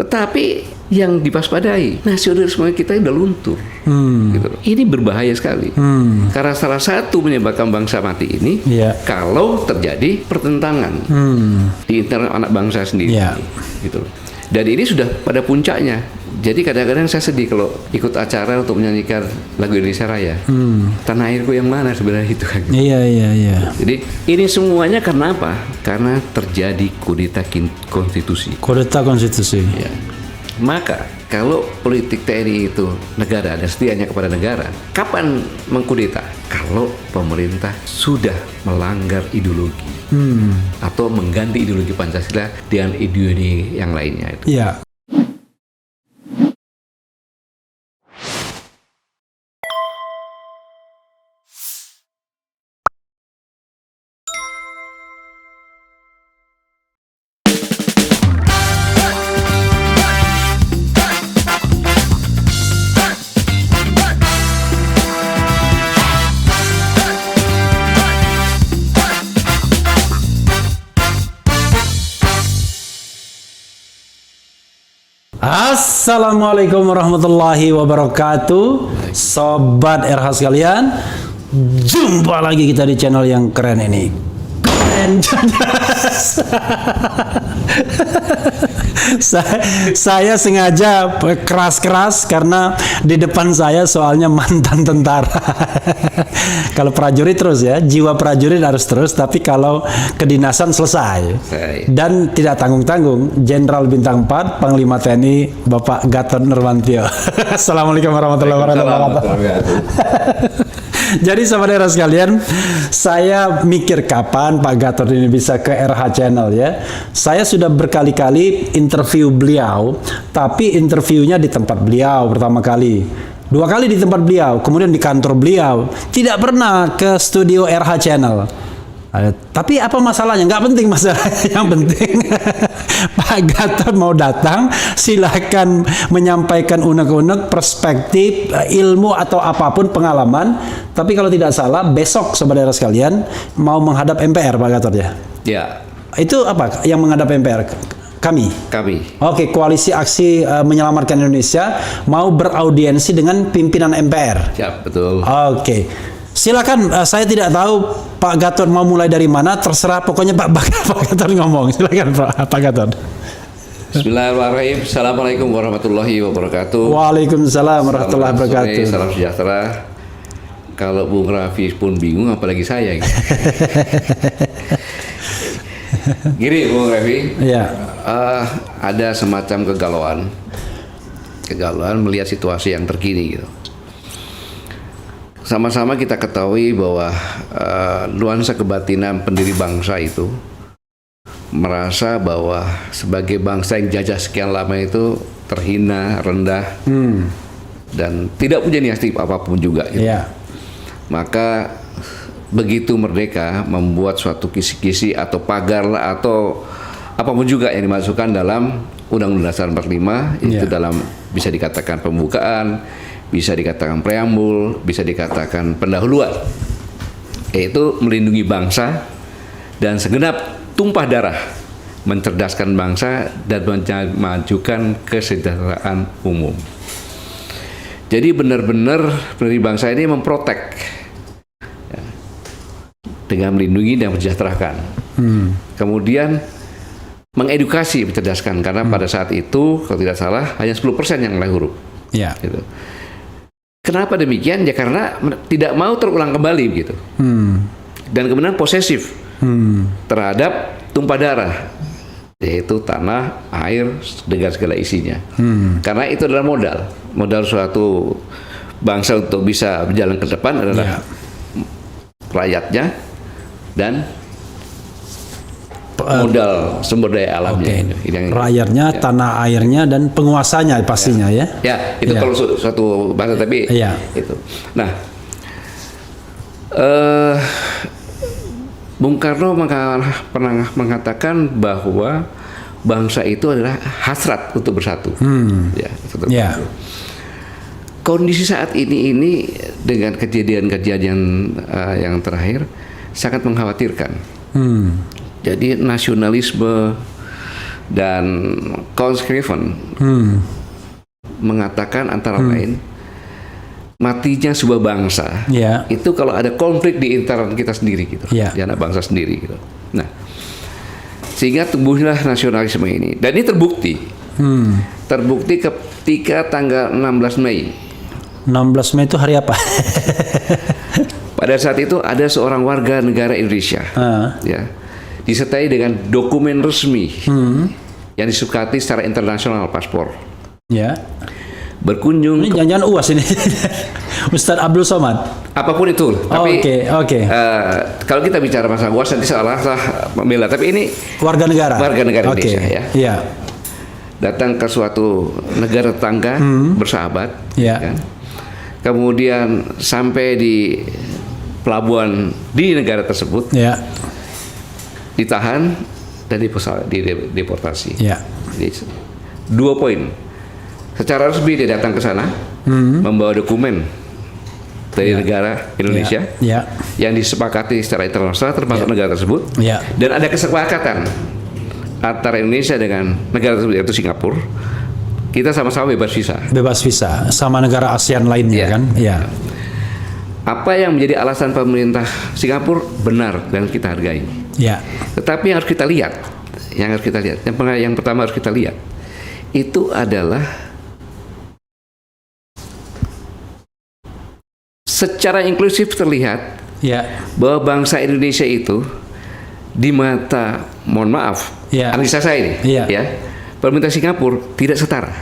Tetapi yang diwaspadai, nasionalisme kita udah luntur. Gitu. Ini berbahaya sekali. Karena salah satu menyebabkan bangsa mati ini, kalau terjadi pertentangan di internal anak bangsa sendiri. Gitu. Dan ini sudah pada puncaknya. Jadi kadang-kadang saya sedih kalau ikut acara untuk menyanyikan lagu Indonesia Raya. Tanah airku yang mana sebenarnya itu kan. Iya. Jadi ini semuanya karena apa? Karena terjadi kudeta konstitusi. Kudeta konstitusi. Ya. Maka kalau politik TNI itu negara dan setianya kepada negara, kapan mengkudeta? Kalau pemerintah sudah melanggar ideologi atau mengganti ideologi Pancasila dengan ideologi yang lainnya itu. Iya. Assalamualaikum warahmatullahi wabarakatuh. Sobat RH sekalian, jumpa lagi kita di channel yang keren ini. Keren saya sengaja keras-keras karena di depan saya soalnya mantan tentara. Kalau prajurit terus ya, jiwa prajurit harus terus, tapi kalau kedinasan selesai. Dan tidak tanggung-tanggung, Jenderal Bintang 4, Panglima TNI, Bapak Gatot Nurmantio. Assalamualaikum warahmatullahi wabarakatuh. Jadi saudara sekalian, saya mikir kapan Pak Gatot ini bisa ke RH Channel ya. Saya sudah berkali-kali interview beliau, tapi interviewnya di tempat beliau pertama kali. 2 kali di tempat beliau, kemudian di kantor beliau. Tidak pernah ke studio RH Channel. Tapi apa masalahnya? Nggak penting masalahnya. Yang penting Pak Gatot mau datang, silakan menyampaikan unek-unek, perspektif, ilmu atau apapun pengalaman. Tapi kalau tidak salah besok saudara sekalian mau menghadap MPR Pak Gatot ya? Ya. Itu apa yang menghadap MPR? Kami. Oke, Koalisi Aksi Menyelamatkan Indonesia mau beraudiensi dengan pimpinan MPR. Ya, betul. Oke. Silakan, saya tidak tahu Pak Gatot mau mulai dari mana, terserah, pokoknya Pak Gatot ngomong. Silakan Pak Gatot. Bismillahirrahmanirrahim. Assalamualaikum warahmatullahi wabarakatuh. Waalaikumsalam warahmatullahi wabarakatuh. Salam sejahtera. Kalau Bung Raffi pun bingung, apalagi saya. Gini Bung Raffi, ada semacam kegalauan melihat situasi yang terkini gitu. Sama-sama kita ketahui bahwa nuansa kebatinan pendiri bangsa itu merasa bahwa sebagai bangsa yang jajah sekian lama itu terhina, rendah, dan tidak punya inisiatif apapun juga. Gitu. Maka begitu merdeka membuat suatu kisi-kisi atau pagar atau apapun juga yang dimasukkan dalam Undang-Undang Dasar 45 itu dalam bisa dikatakan pembukaan, bisa dikatakan preambul, bisa dikatakan pendahuluan, yaitu melindungi bangsa dan segenap tumpah darah, mencerdaskan bangsa dan memajukan kesejahteraan umum. Jadi benar-benar pendiri bangsa ini memprotek dengan melindungi dan mensejahterakan. Kemudian mengedukasi, mencerdaskan, karena pada saat itu kalau tidak salah hanya 10% yang mulai huruf. Gitu. Kenapa demikian? Ya karena tidak mau terulang kembali gitu. Dan kemudian posesif terhadap tumpah darah, yaitu tanah, air dengan segala isinya. Karena itu adalah modal suatu bangsa untuk bisa berjalan ke depan adalah rakyatnya dan modal sumber daya alamnya. Rakyatnya, tanah airnya, dan penguasanya pastinya ya. Ya, itu kalau suatu bangsa, tapi itu. Nah, Bung Karno pernah mengatakan bahwa bangsa itu adalah hasrat untuk bersatu. Kondisi saat ini dengan kejadian-kejadian yang terakhir sangat mengkhawatirkan. Jadi nasionalisme Dan Conscription mengatakan antara lain matinya sebuah bangsa Ya. itu kalau ada konflik di internal kita sendiri gitu, Ya. di anak bangsa sendiri gitu. Nah, sehingga tumbuhlah nasionalisme ini, dan ini terbukti. Terbukti ketika tanggal 16 Mei. 16 Mei itu hari apa? Pada saat itu ada seorang warga negara Indonesia, ya, disertai dengan dokumen resmi yang disepakati secara internasional, paspor, Ya. berkunjung Ini jangan-jangan UAS ini. Ustadz Abdul Somad. apapun itu. Tapi Oke. kalau kita bicara masalah UAS nanti salah membela. Tapi ini Warga negara. Warga negara Oke. Indonesia, ya. Iya. datang ke suatu negara tetangga bersahabat, Ya. kan? Kemudian sampai di pelabuhan di negara tersebut, Ya. ditahan dan dideportasi. Ya. Jadi, 2 poin. Secara resmi dia datang ke sana, membawa dokumen dari negara Indonesia Ya. yang disepakati secara internasional termasuk negara tersebut, Ya. dan ada kesepakatan antara Indonesia dengan negara tersebut yaitu Singapura, kita sama-sama bebas visa. Bebas visa sama negara ASEAN lainnya Ya. kan? Ya. Apa yang menjadi alasan pemerintah Singapura benar dan kita hargai. Ya. Tetapi yang harus kita lihat, yang pertama harus kita lihat itu adalah secara inklusif terlihat Ya. bahwa bangsa Indonesia itu di mata, mohon maaf, Ya. analisa saya ini, Iya. ya, pemerintah Singapura tidak setara,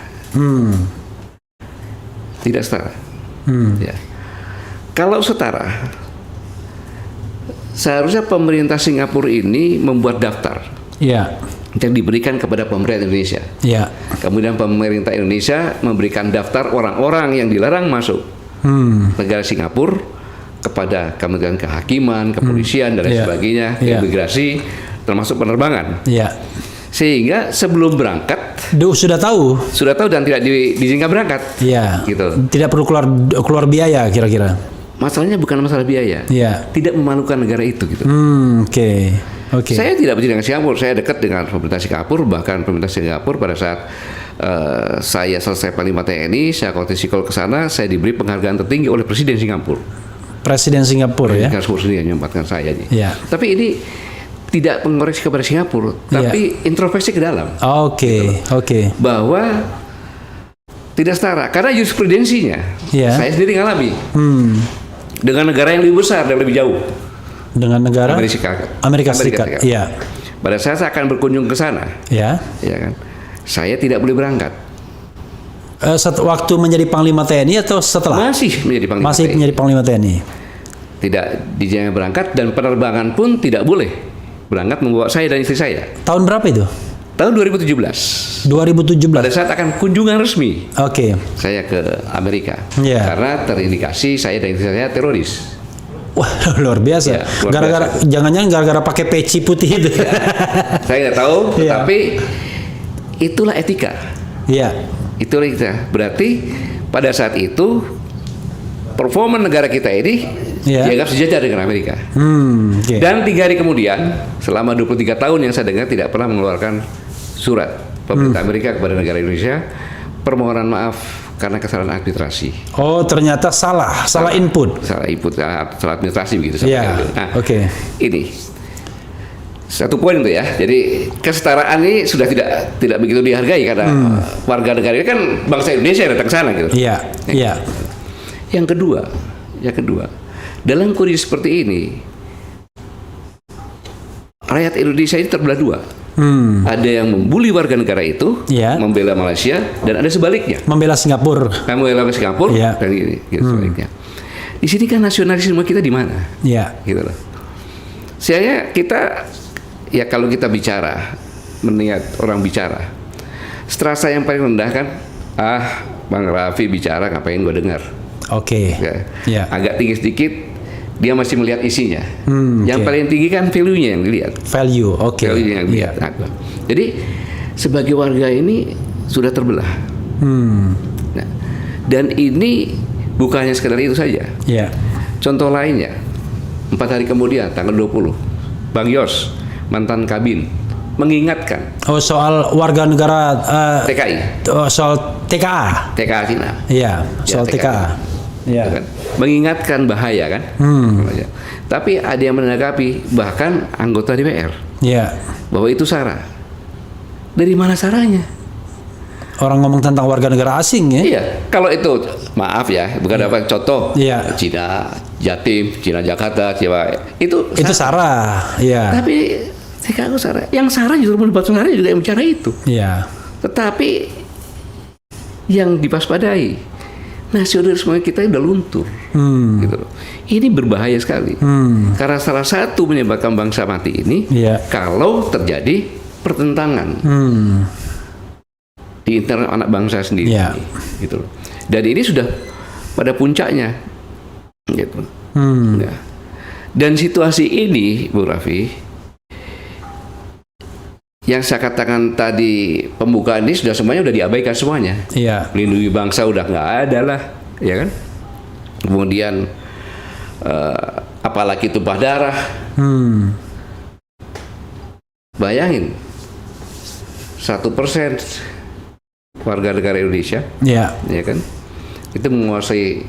tidak setara. Ya. Kalau setara, seharusnya pemerintah Singapura ini membuat daftar Ya. yang diberikan kepada pemerintah Indonesia. Ya. Kemudian pemerintah Indonesia memberikan daftar orang-orang yang dilarang masuk negara Singapura kepada Kementerian Kehakiman, Kepolisian, dan lain Iya. sebagainya, Iya. imigrasi, termasuk penerbangan. Ya. Sehingga sebelum berangkat Sudah tahu. sudah tahu dan tidak diizinkan berangkat. Ya. Gitu. Tidak perlu keluar biaya kira-kira. Masalahnya bukan masalah biaya, Ya. tidak memalukan negara itu gitu. Oke. Oke. Saya tidak benci dengan Singapura, saya dekat dengan pemerintah Singapura, bahkan pemerintah Singapura pada saat saya selesai Panglima TNI, saya kontisikol ke sana, saya diberi penghargaan tertinggi oleh Presiden Singapura. Presiden Singapura ya. Singapura sendiri yang menyempatkan saya. Ya. Tapi ini tidak mengoreksi kepada Singapura, tapi introspeksi ke dalam Oke. Oke. bahwa tidak setara karena jurisprudensinya. Ya. Saya sendiri ngalami dengan negara yang lebih besar dan lebih jauh, Dengan negara Amerika Serikat. Iya. Pada saat saya akan berkunjung ke sana, Ya. ya kan, saya tidak boleh berangkat. Waktu menjadi Panglima TNI atau setelah? Masih menjadi Panglima Masih TNI. menjadi Panglima TNI. Tidak dijanjikan berangkat dan penerbangan pun tidak boleh berangkat membawa saya dan istri saya. Tahun berapa itu? Tahun 2017. 2017. Pada saat akan kunjungan resmi Oke. saya ke Amerika, Iya. karena terindikasi saya dan istri saya teroris. Wah, luar biasa. Ya, luar Gara-gara jangan-jangan gara-gara pakai peci putih itu. Saya nggak tahu, Iya. tapi itulah etika. Iya. Itulah etika. Berarti pada saat itu performa negara kita ini Iya. dianggap sejajar dengan Amerika. Oke. Dan 3 hari kemudian, selama 23 tahun yang saya dengar tidak pernah mengeluarkan surat pemerintah Amerika kepada negara Indonesia permohonan maaf karena kesalahan administrasi. Oh, ternyata salah input. Salah input, salah administrasi begitu. Iya. Nah, Oke. ini satu poin itu ya. Jadi kesetaraan ini sudah tidak begitu dihargai karena warga negara ini kan bangsa Indonesia yang datang ke sana gitu. Iya. Iya. Yang kedua, dalam kondisi seperti ini, rakyat Indonesia ini terbelah dua. Ada yang membuli warga negara itu, Iya. membela Malaysia, dan ada sebaliknya. Membela Singapura. Membela Singapura Iya. dan gitu sebaliknya. Di sini kan nasionalisme kita di mana? Iya. Gitu loh. Kalau kita bicara, melihat orang bicara, strata yang paling rendah kan, Bang Raffi bicara ngapain gue dengar? Oke. Ya. Iya. Agak tinggi sedikit, dia masih melihat isinya. Yang oke. paling tinggi kan value-nya yang dilihat. Value. Oke. Value-nya yang Iya. dilihat. Nah, jadi sebagai warga ini sudah terbelah. Nah, dan ini bukan hanya sekedar itu saja. Iya. Contoh lainnya, 4 hari kemudian, tanggal 20, Bang Yos, mantan Kabin, mengingatkan Oh, soal warga negara TKI, soal TKA. TKA Cina. Iya, soal TKA. TKA. Iya. Kan? Mengingatkan bahaya kan. Tapi ada yang menanggapi, bahkan anggota DPR, Iya. bahwa itu sara. Dari mana saranya? Orang ngomong tentang warga negara asing ya. Iya, kalau itu maaf ya, bukan apa contoh. Iya. Cina Jatim, Cina Jakarta, Cina itu Itu SARA. Iya. Tapi TKA sara. Yang sara justru mendebat sara juga yang bicara itu. Iya. Tetapi yang diwaspadai, nasionalisme kita udah luntur. Gitu loh. Ini berbahaya sekali. Karena salah satu menyebabkan bangsa mati ini, Iya. kalau terjadi pertentangan di internal anak bangsa sendiri. Iya. Gitu loh. Dan ini sudah pada puncaknya. Gitu. Ya. Dan situasi ini, Bu Raffi, yang saya katakan tadi, pembukaan ini semuanya udah diabaikan semuanya. Iya. Melindungi bangsa udah nggak ada lah, ya kan? Kemudian apalagi tumpah darah. Bayangin 1% warga negara Indonesia, Iya. ya kan? Itu menguasai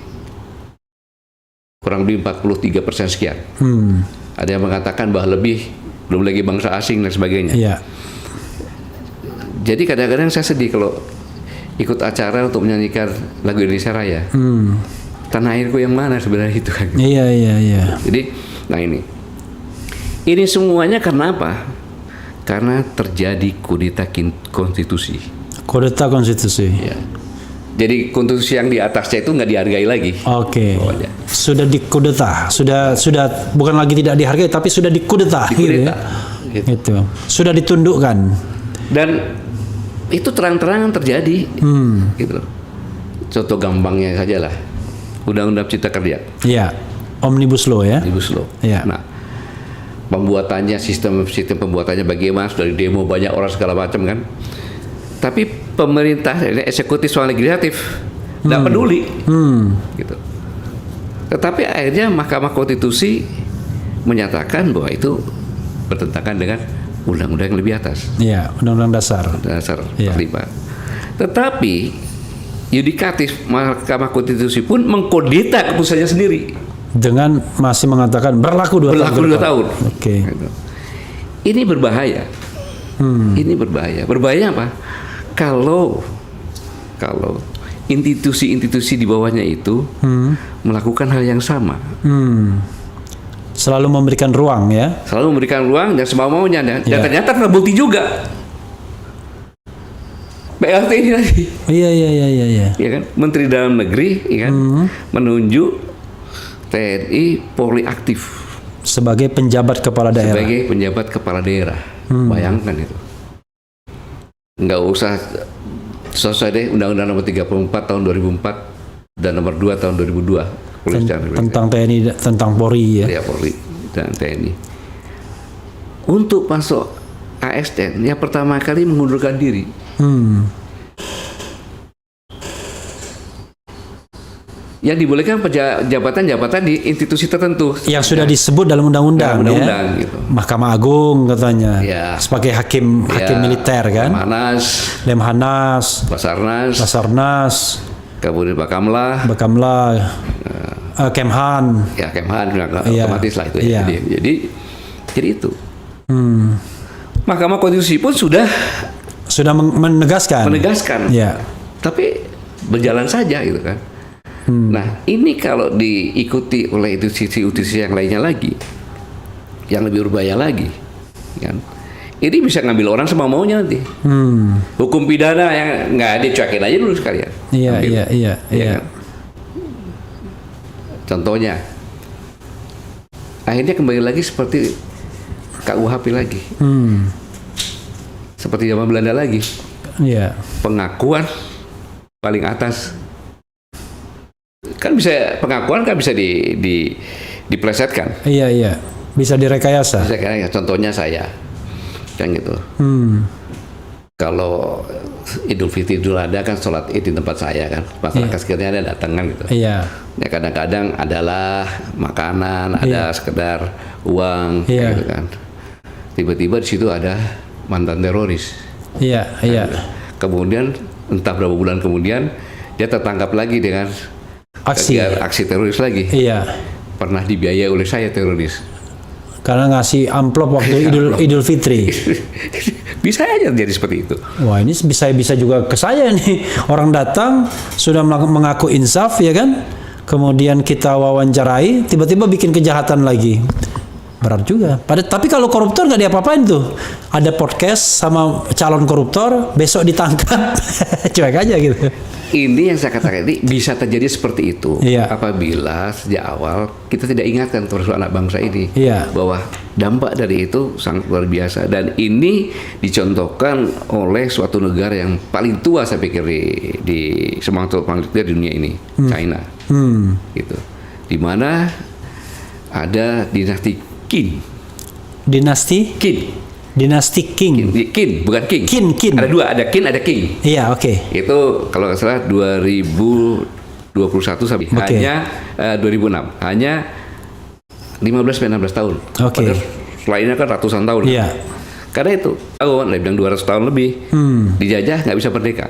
kurang lebih 43% sekian. Ada yang mengatakan bahwa lebih, belum lagi bangsa asing dan sebagainya. Iya. Jadi kadang-kadang saya sedih kalau ikut acara untuk menyanyikan lagu Indonesia Raya. Tanah airku yang mana sebenarnya itu kan. Iya, iya, iya. Jadi, nah ini semuanya karena apa? Karena terjadi kudeta konstitusi. Kudeta konstitusi. Ya. Jadi konstitusi yang di atasnya itu nggak dihargai lagi. Oke. Bawahnya. Sudah dikudeta, sudah bukan lagi tidak dihargai tapi sudah dikudeta, gitu ya. Gitu. Sudah ditundukkan. Dan itu terang-terangan terjadi. Gitu loh. Contoh gampangnya saja lah. Undang-Undang Cipta Kerja. Iya. Omnibus Law ya. Omnibus Law. Iya. Nah, pembuatannya, sistem pembuatannya bagaimana, dari demo banyak orang segala macam kan. Tapi pemerintah, eksekutif soal legislatif nggak peduli, gitu. Tetapi akhirnya Mahkamah Konstitusi menyatakan bahwa itu bertentangan dengan undang-undang yang lebih atas, Iya, Undang-Undang Dasar. dasar Iya. 45. Tetapi yudikatif Mahkamah Konstitusi pun mengkudeta keputusannya sendiri. Dengan masih mengatakan berlaku 2 tahun. Berlaku 2 tahun. Oke. Gitu. Ini berbahaya. Ini berbahaya. Berbahaya apa? Kalau institusi-institusi di bawahnya itu melakukan hal yang sama, Selalu memberikan ruang ya. selalu memberikan ruang dan semau-maunya, dan Ya. ternyata terbukti juga. PLT ini tadi, Iya, iya, iya, iya, iya. ya kan? Menteri Dalam Negeri, ya kan? Menunjuk TNI Polri aktif Sebagai penjabat kepala daerah. sebagai penjabat kepala daerah. Bayangkan itu. Nggak usah selesai deh Undang-Undang Nomor 34 tahun 2004 dan Nomor 2 tahun 2002 Tentang TNI, tentang Polri ya. ya, Polri dan TNI. Untuk masuk ASN, yang pertama kali mengundurkan diri. Yang dibolehkan jabatan-jabatan di institusi tertentu. Yang sudah disebut dalam undang-undang Dalam ya. undang-undang, gitu. Mahkamah Agung katanya. Ya. Sebagai hakim militer kan. Lemhanas, Lemhanas, Basarnas, kemudian Bakamla, Kemhan. ya Kemhan, Iya. otomatis lah itu ya. Iya. Jadi itu. Mahkamah Konstitusi pun sudah menegaskan. Ya. tapi berjalan saja gitu kan. Nah, ini kalau diikuti oleh institusi-institusi yang lainnya lagi, yang lebih berbahaya lagi, kan? Ini bisa ngambil orang semau-maunya nanti. Hukum pidana yang nggak dicuekin aja dulu sekalian. Iya, Ambil. iya, iya, Ya iya. kan? Contohnya, akhirnya kembali lagi seperti KUHP lagi, seperti zaman Belanda lagi, Iya. pengakuan paling atas. Kan bisa, pengakuan kan bisa diplesetkan. Iya, iya. Bisa direkayasa. Saya contohnya saya, kan gitu. Kalau Idul Fitri, Idul Adha kan sholat Id di tempat saya kan, masyarakat sekitarnya ada datang kan gitu. Iya. Ya kadang-kadang adalah makanan, ada sekedar uang, Iya. gitu kan. Tiba-tiba di situ ada mantan teroris. Iya, iya. Kemudian entah berapa bulan kemudian dia tertangkap lagi dengan aksi teroris lagi. Iya. Pernah dibiayai oleh saya teroris. Karena ngasih amplop waktu Idul Fitri. Bisa aja jadi seperti itu. Wah, ini bisa juga ke saya nih. Orang datang sudah mengaku insaf, ya kan? Kemudian kita wawancarai, tiba-tiba bikin kejahatan lagi. Berat juga. Tapi kalau koruptor nggak diapa-apain tuh. Ada podcast sama calon koruptor, besok ditangkap. Cuek aja gitu. Ini yang saya katakan, ini bisa terjadi seperti itu. Iya. Apabila sejak awal kita tidak ingatkan terus anak bangsa ini. Iya. Bahwa dampak dari itu sangat luar biasa. Dan ini dicontohkan oleh suatu negara yang paling tua saya pikir di semangkuk di dunia ini. China. Gitu. Di mana ada dinasti Qin. Dinasti? Qin. Dinasti King. Qin, bukan King. Qin. Ada dua, ada Qin, ada King. Iya, oke. Itu kalau nggak salah 2021 sampai hanya 2006. Hanya 15-16 tahun. Oke. Padahal lainnya kan ratusan tahun. Iya. Karena itu, bilang 200 tahun lebih. Dijajah nggak bisa merdeka.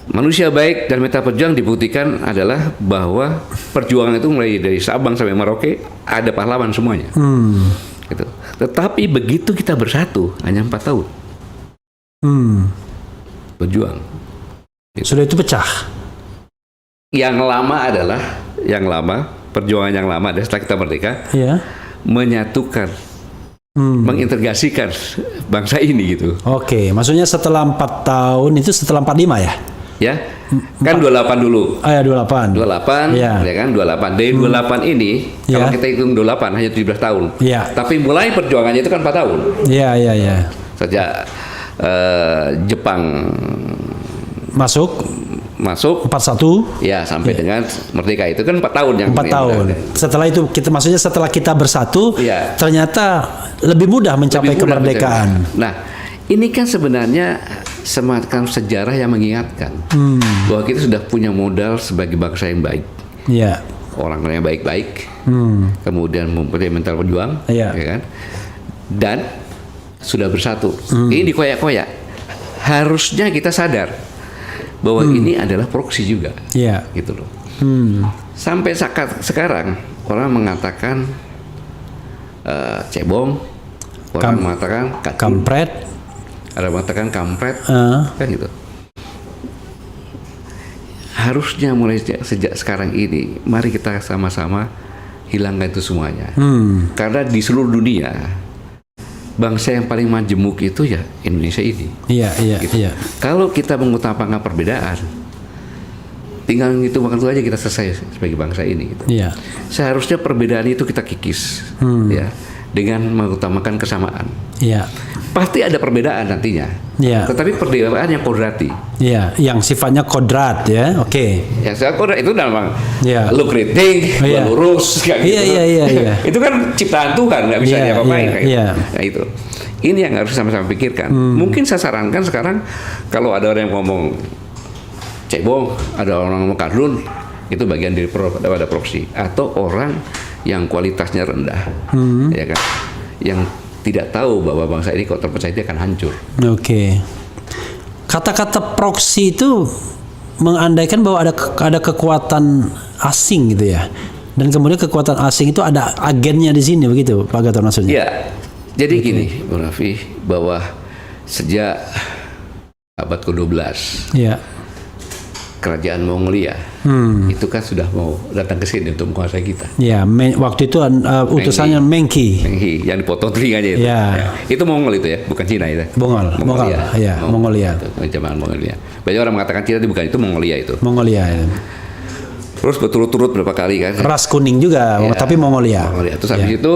Manusia baik dan meta perjuang dibuktikan adalah bahwa perjuangan itu mulai dari Sabang sampai Merauke ada pahlawan semuanya. Gitu. Tetapi begitu kita bersatu hanya 4 tahun berjuang. Gitu. Sudah itu pecah. Yang lama perjuangan yang lama adalah setelah kita merdeka, Iya. menyatukan, mengintegrasikan bangsa ini gitu. Oke, maksudnya setelah 4 tahun itu setelah 45 ya? Ya, kan 28 dulu. Ah ya 28. 28, Iya. ya kan 28. Dari 28 ini, kalau Iya. kita hitung 28 hanya 17 tahun. Iya. Tapi mulai perjuangannya itu kan 4 tahun. Iya, iya, iya. Sejak Jepang Masuk 41. ya sampai dengan merdeka itu kan 4 tahun yang 4 tahun. Setelah itu maksudnya setelah kita bersatu, Iya. ternyata lebih mudah mencapai Lebih mudah kemerdekaan. mencapai. Nah, ini kan sebenarnya semacam sejarah yang mengingatkan bahwa kita sudah punya modal sebagai bangsa yang baik. Iya. Orang yang baik-baik, kemudian mempunyai mental pejuang, Iya. ya kan? Dan sudah bersatu. Ini dikoyak-koyak. Harusnya kita sadar bahwa ini adalah proksi juga, Iya. gitu loh. Sampai sekarang orang mengatakan cebong, orang mengatakan Kampret. ada mengatakan kampret, kan gitu. Harusnya mulai sejak sekarang ini, mari kita sama-sama hilangkan itu semuanya. Karena di seluruh dunia, bangsa yang paling majemuk itu ya Indonesia ini. Iya, iya, Gitu. iya. Kalau kita mengutamakan perbedaan, tinggal itu waktu aja kita selesai sebagai bangsa ini. Gitu. Iya. Seharusnya perbedaan itu kita kikis, ya, dengan mengutamakan kesamaan. Iya. Pasti ada perbedaan nantinya. Iya. Tetapi perbedaan yang kodrati. Iya, yang sifatnya kodrat ya. Oke. Ya saya kodrat itu memang Iya. lu keriting, lu Iya. lurus kayak Iya, gitu. iya, iya, iya. Itu kan ciptaan Tuhan, nggak bisa Iya, diapa-apain iya, kayak gitu. iya. Nah itu. Ini yang harus sama-sama pikirkan. Mungkin saya sarankan sekarang kalau ada orang yang ngomong cebong, ada orang ngomong kardun, itu bagian dari pada proksi atau orang yang kualitasnya rendah, ya kan, yang tidak tahu bahwa bangsa ini kalau terpecah itu akan hancur. Oke. Kata-kata proksi itu mengandaikan bahwa ada kekuatan asing gitu ya. Dan kemudian kekuatan asing itu ada agennya di sini begitu, Pak Gatot maksudnya. Ya, jadi gini, Bung Raffi, bahwa sejak abad ke-12 Iya. kerajaan Mongolia itu kan sudah mau datang ke sini untuk menguasai kita. Iya, waktu itu utusannya Mengki. Menghi, yang dipotong telinganya itu. Ya. Ya. Itu Mongol itu ya, bukan Cina itu. Mongolia. Iya, Mongolia. Itu, zaman Mongolia. Banyak orang mengatakan Cina itu bukan, itu Mongolia itu. Mongolia. Ya. Terus berturut-turut berapa kali kan. Ras kuning juga, Ya, tapi Mongolia. Terus habis itu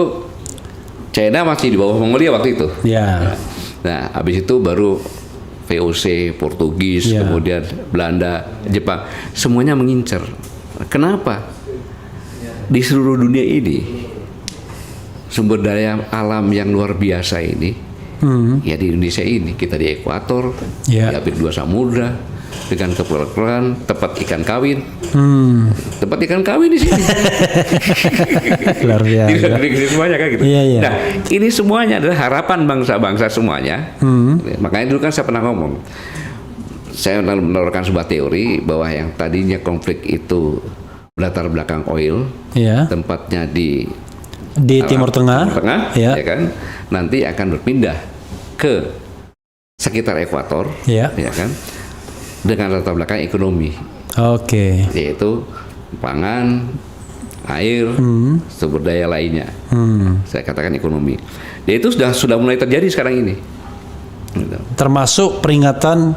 China masih di bawah Mongolia waktu itu. Ya. Nah, habis itu baru VOC, Portugis, Ya. kemudian Belanda, Jepang, semuanya mengincar. Kenapa? Di seluruh dunia ini sumber daya alam yang luar biasa ini, ya di Indonesia ini kita di ekuator, Ya. di hampir 2 samudra, dengan keperluan tempat ikan kawin. Tempat ikan kawin di sini. Luar biasa. Di semuanya kan gitu. Iya, iya. Nah, ini semuanya adalah harapan bangsa-bangsa semuanya. Makanya dulu kan saya pernah ngomong, saya menawarkan sebuah teori bahwa yang tadinya konflik itu latar belakang oil, Iya. tempatnya di Timur Tengah. ya Ya. kan, nanti akan berpindah ke sekitar ekuator, Iya. ya kan, dengan latar belakang ekonomi, Oke. yaitu pangan, air, sumber daya lainnya. Saya katakan ekonomi. Dan itu sudah mulai terjadi sekarang ini. Gitu. Termasuk peringatan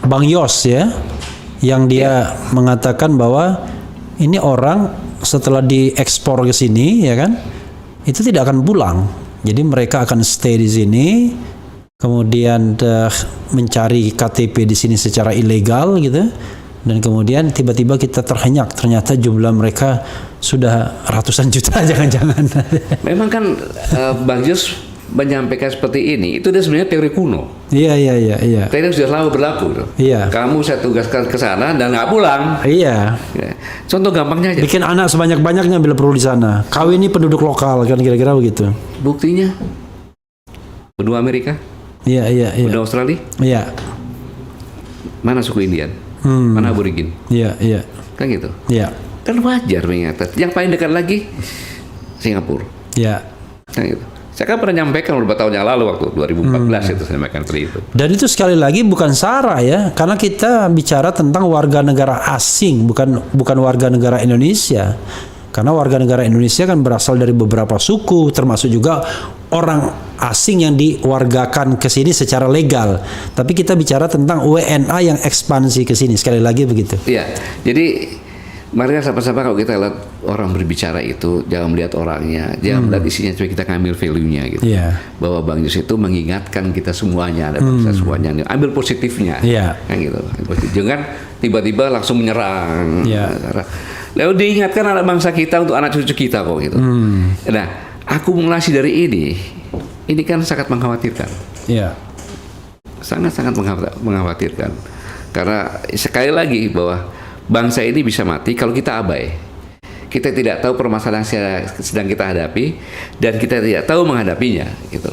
Bang Yos ya, yang dia mengatakan bahwa ini orang setelah diekspor ke sini ya kan, itu tidak akan pulang. Jadi mereka akan stay di sini, kemudian mencari KTP di sini secara ilegal gitu, dan kemudian tiba-tiba kita terhenyak, ternyata jumlah mereka sudah ratusan juta jangan-jangan. Memang kan Bang Jus menyampaikan seperti ini, itu dia sebenarnya teori kuno. Iya. Teori sudah lama berlaku. Tuh. Iya. Kamu saya tugaskan ke sana dan nggak pulang. Iya. Ya. Contoh gampangnya aja. Bikin anak sebanyak-banyaknya bila perlu di sana. Kawini penduduk lokal kan kira-kira begitu. Buktinya benua Amerika, Iya. benua Australia, Iya. mana suku Indian, mana aborigin, Iya. kan gitu. Iya. Kan wajar mengingat. Yang paling dekat lagi Singapura, Iya. kan gitu. Saya kan pernah nyampaikan beberapa tahun yang lalu waktu 2014 itu saya sampaikan seperti itu. Dan itu sekali lagi bukan sara ya, karena kita bicara tentang warga negara asing, bukan warga negara Indonesia. Karena warga negara Indonesia kan berasal dari beberapa suku, termasuk juga orang asing yang diwargakan ke sini secara legal. Tapi kita bicara tentang WNA yang ekspansi ke sini, sekali lagi begitu. Iya, jadi mari sama-sama kalau kita lihat orang berbicara itu jangan melihat orangnya, jangan melihat isinya, cuma kita ngambil value-nya gitu. Iya. Bahwa Bang Yus itu mengingatkan kita semuanya, ada bangsa semuanya, ambil positifnya, Iya. kan gitu. Jangan tiba-tiba langsung menyerang. Iya. Lalu diingatkan anak bangsa kita untuk anak cucu kita kok gitu. Nah, akumulasi dari ini kan sangat mengkhawatirkan. Iya. Sangat-sangat mengkhawatirkan. Karena sekali lagi bahwa bangsa ini bisa mati kalau kita abai. Kita tidak tahu permasalahan yang sedang kita hadapi dan kita tidak tahu menghadapinya gitu.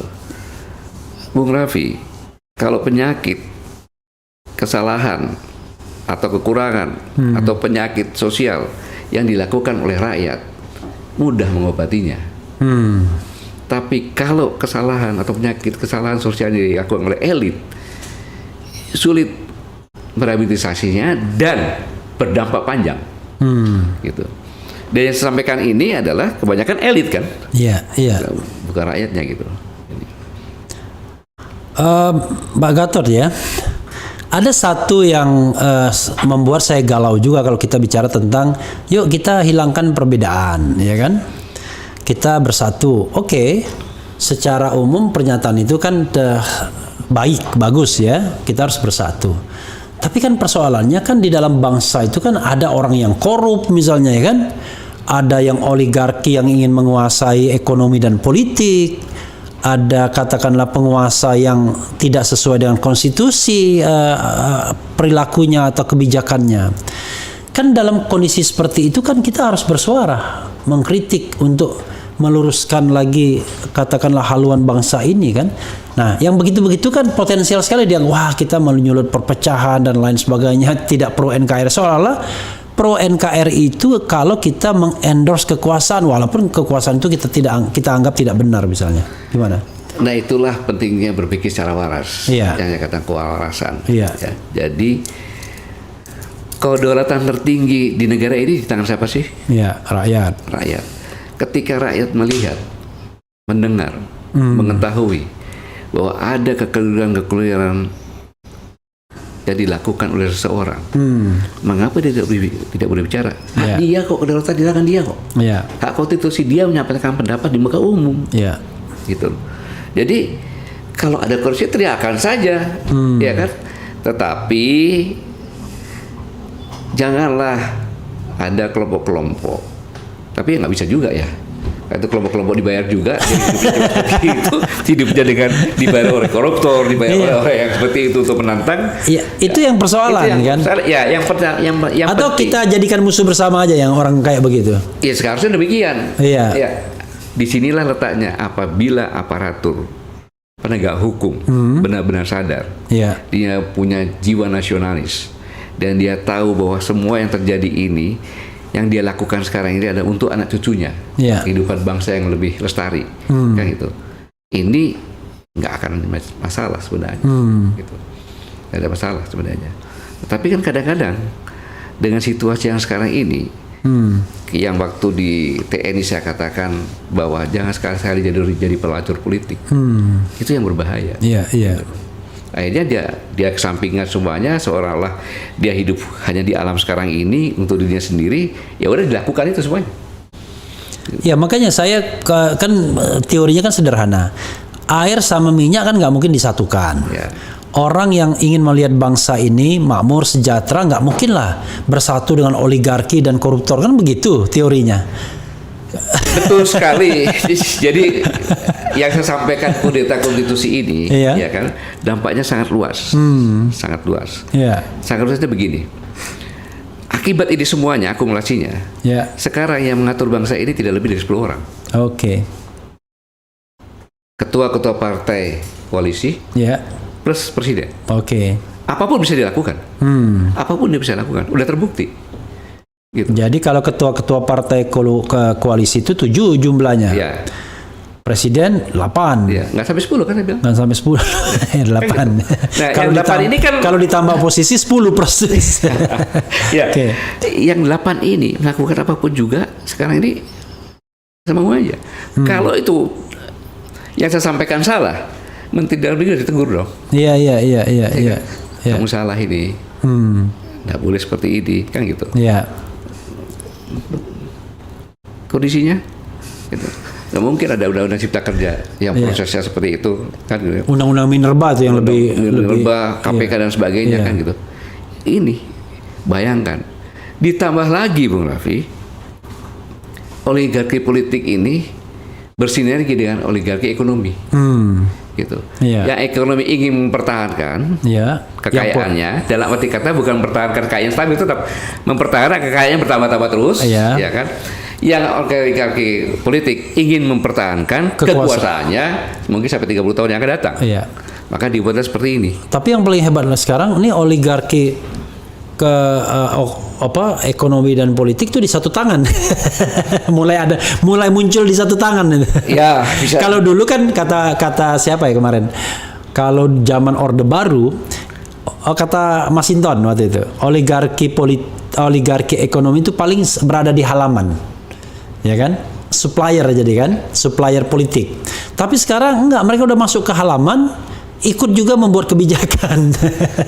Bung Raffi, kalau penyakit, kesalahan atau kekurangan atau penyakit sosial yang dilakukan oleh rakyat mudah mengobatinya. Tapi kalau kesalahan atau kesalahan sosial yang dilakukan oleh elit sulit merehabilitasinya dan berdampak panjang, gitu. Dan yang saya sampaikan ini adalah kebanyakan elit kan, Iya. bukan rakyatnya gitu. Mbak Gatot ya, ada satu yang membuat saya galau juga kalau kita bicara tentang, yuk kita hilangkan perbedaan, ya kan? Kita bersatu. Oke, secara umum pernyataan itu kan baik, bagus ya, kita harus bersatu. Tapi kan persoalannya kan di dalam bangsa itu kan ada orang yang korup misalnya ya kan, ada yang oligarki yang ingin menguasai ekonomi dan politik, ada katakanlah penguasa yang tidak sesuai dengan konstitusi perilakunya atau kebijakannya. Kan dalam kondisi seperti itu kan kita harus bersuara, mengkritik untuk meluruskan lagi katakanlah haluan bangsa ini kan. Nah, yang begitu-begitu kan potensial sekali dia, wah kita menyulut perpecahan dan lain sebagainya, tidak pro NKRI. Seolah-olah pro NKRI itu kalau kita mengendorse kekuasaan, walaupun kekuasaan itu kita anggap tidak benar misalnya. Gimana? Nah, itulah pentingnya berpikir secara waras. Iya. Yang saya katakan kewarasan. Iya. Ya, jadi kedaulatan tertinggi di negara ini di tangan siapa sih? Ya, rakyat. Rakyat. Ketika rakyat melihat, mendengar, mengetahui bahwa ada kekeliruan-kekeliruan yang dilakukan oleh seseorang, mengapa dia tidak boleh bicara? Hak dia kok, kedaulatan di tangan dia kok. Ya. Hak konstitusi dia menyampaikan pendapat di muka umum. Ya. Gitu. Jadi kalau ada korupsi teriakan saja, ya kan? Tetapi janganlah ada kelompok-kelompok. Tapi nggak bisa juga ya. Itu kelompok-kelompok dibayar juga, jadi hidupnya cuma seperti itu, hidupnya dengan dibayar oleh koruptor, dibayar oleh orang yang seperti itu untuk menantang. Iya, itu yang persoalan itu kan. Ya, yang Atau penting. kita jadikan musuh bersama aja yang orang kayak begitu. Ya seharusnya demikian. Iya. Ya, disinilah letaknya apabila aparatur penegak hukum benar-benar sadar, Iya. dia punya jiwa nasionalis dan dia tahu bahwa semua yang terjadi ini, yang dia lakukan sekarang ini adalah untuk anak cucunya, Iya. kehidupan bangsa yang lebih lestari, kan itu. Ini nggak akan masalah sebenarnya, gitu. Nggak ada masalah sebenarnya. Tapi kan kadang-kadang dengan situasi yang sekarang ini, yang waktu di TNI saya katakan bahwa jangan sekali-sekali jadi pelacur politik, itu yang berbahaya. Iya, iya. Akhirnya dia kesampingkan semuanya, seolah-olah dia hidup hanya di alam sekarang ini untuk dirinya sendiri. Ya udah dilakukan itu semuanya. Ya makanya saya kan teorinya kan sederhana. Air sama minyak kan nggak mungkin disatukan. Ya. Orang yang ingin melihat bangsa ini makmur sejahtera nggak mungkin lah bersatu dengan oligarki dan koruptor, kan begitu teorinya. Betul sekali. Jadi yang saya sampaikan kudeta konstitusi ini, Iya. ya kan, dampaknya sangat luas, sangat luas. Iya. Sangat luasnya begini. Akibat ini semuanya, akumulasinya, Ya. sekarang yang mengatur bangsa ini tidak lebih dari 10 orang. Oke. Ketua-ketua partai koalisi Ya. plus presiden. Oke. Apapun bisa dilakukan. Apapun dia bisa lakukan. Udah terbukti. Gitu. Jadi kalau ketua-ketua partai koalisi itu 7 jumlahnya. Ya, Presiden 8. ya. Nggak sampai 10 kan dia bilang. Dan sampai 10. 8. Nah, yang 8 ini kan- kalau ditambah oposisi 10 persis. Ya. Oke. Yang 8 ini melakukan apapun juga sekarang ini sama aja. Kalau itu yang saya sampaikan salah, Menteri Dalam Negeri ditegur dong. Iya, iya, iya, iya, iya. Iya. Kamu salah ini. Nggak boleh seperti ini, kan gitu. Iya. Kondisinya gitu. Nggak mungkin ada undang-undang cipta kerja yang prosesnya seperti itu, kan gitu. Undang-undang Minerba itu yang lebih Minerba, KPK dan sebagainya, Iya. kan gitu. Ini bayangkan, ditambah lagi Bung Raffi, oligarki politik ini bersinergi dengan oligarki ekonomi, gitu. Iya. Yang ekonomi ingin mempertahankan Iya. kekayaannya, dalam arti kata bukan mempertahankan kekayaan stabil, tetap mempertahankan kekayaannya bertambah-tambah terus, Iya. ya kan? Yang oligarki politik ingin mempertahankan kekuasaannya mungkin sampai 30 tahun yang akan datang. Iya. Maka dibuatlah seperti ini. Tapi yang paling hebat sekarang ini oligarki ekonomi dan politik tuh di satu tangan. mulai muncul di satu tangan. Ya, bisa. Kalau dulu kan kata siapa ya kemarin? Kalau zaman Orde Baru, kata Masinton waktu itu, oligarki ekonomi itu paling berada di halaman. Ya kan? Supplier jadi kan, supplier politik. Tapi sekarang enggak, mereka udah masuk ke halaman, ikut juga membuat kebijakan.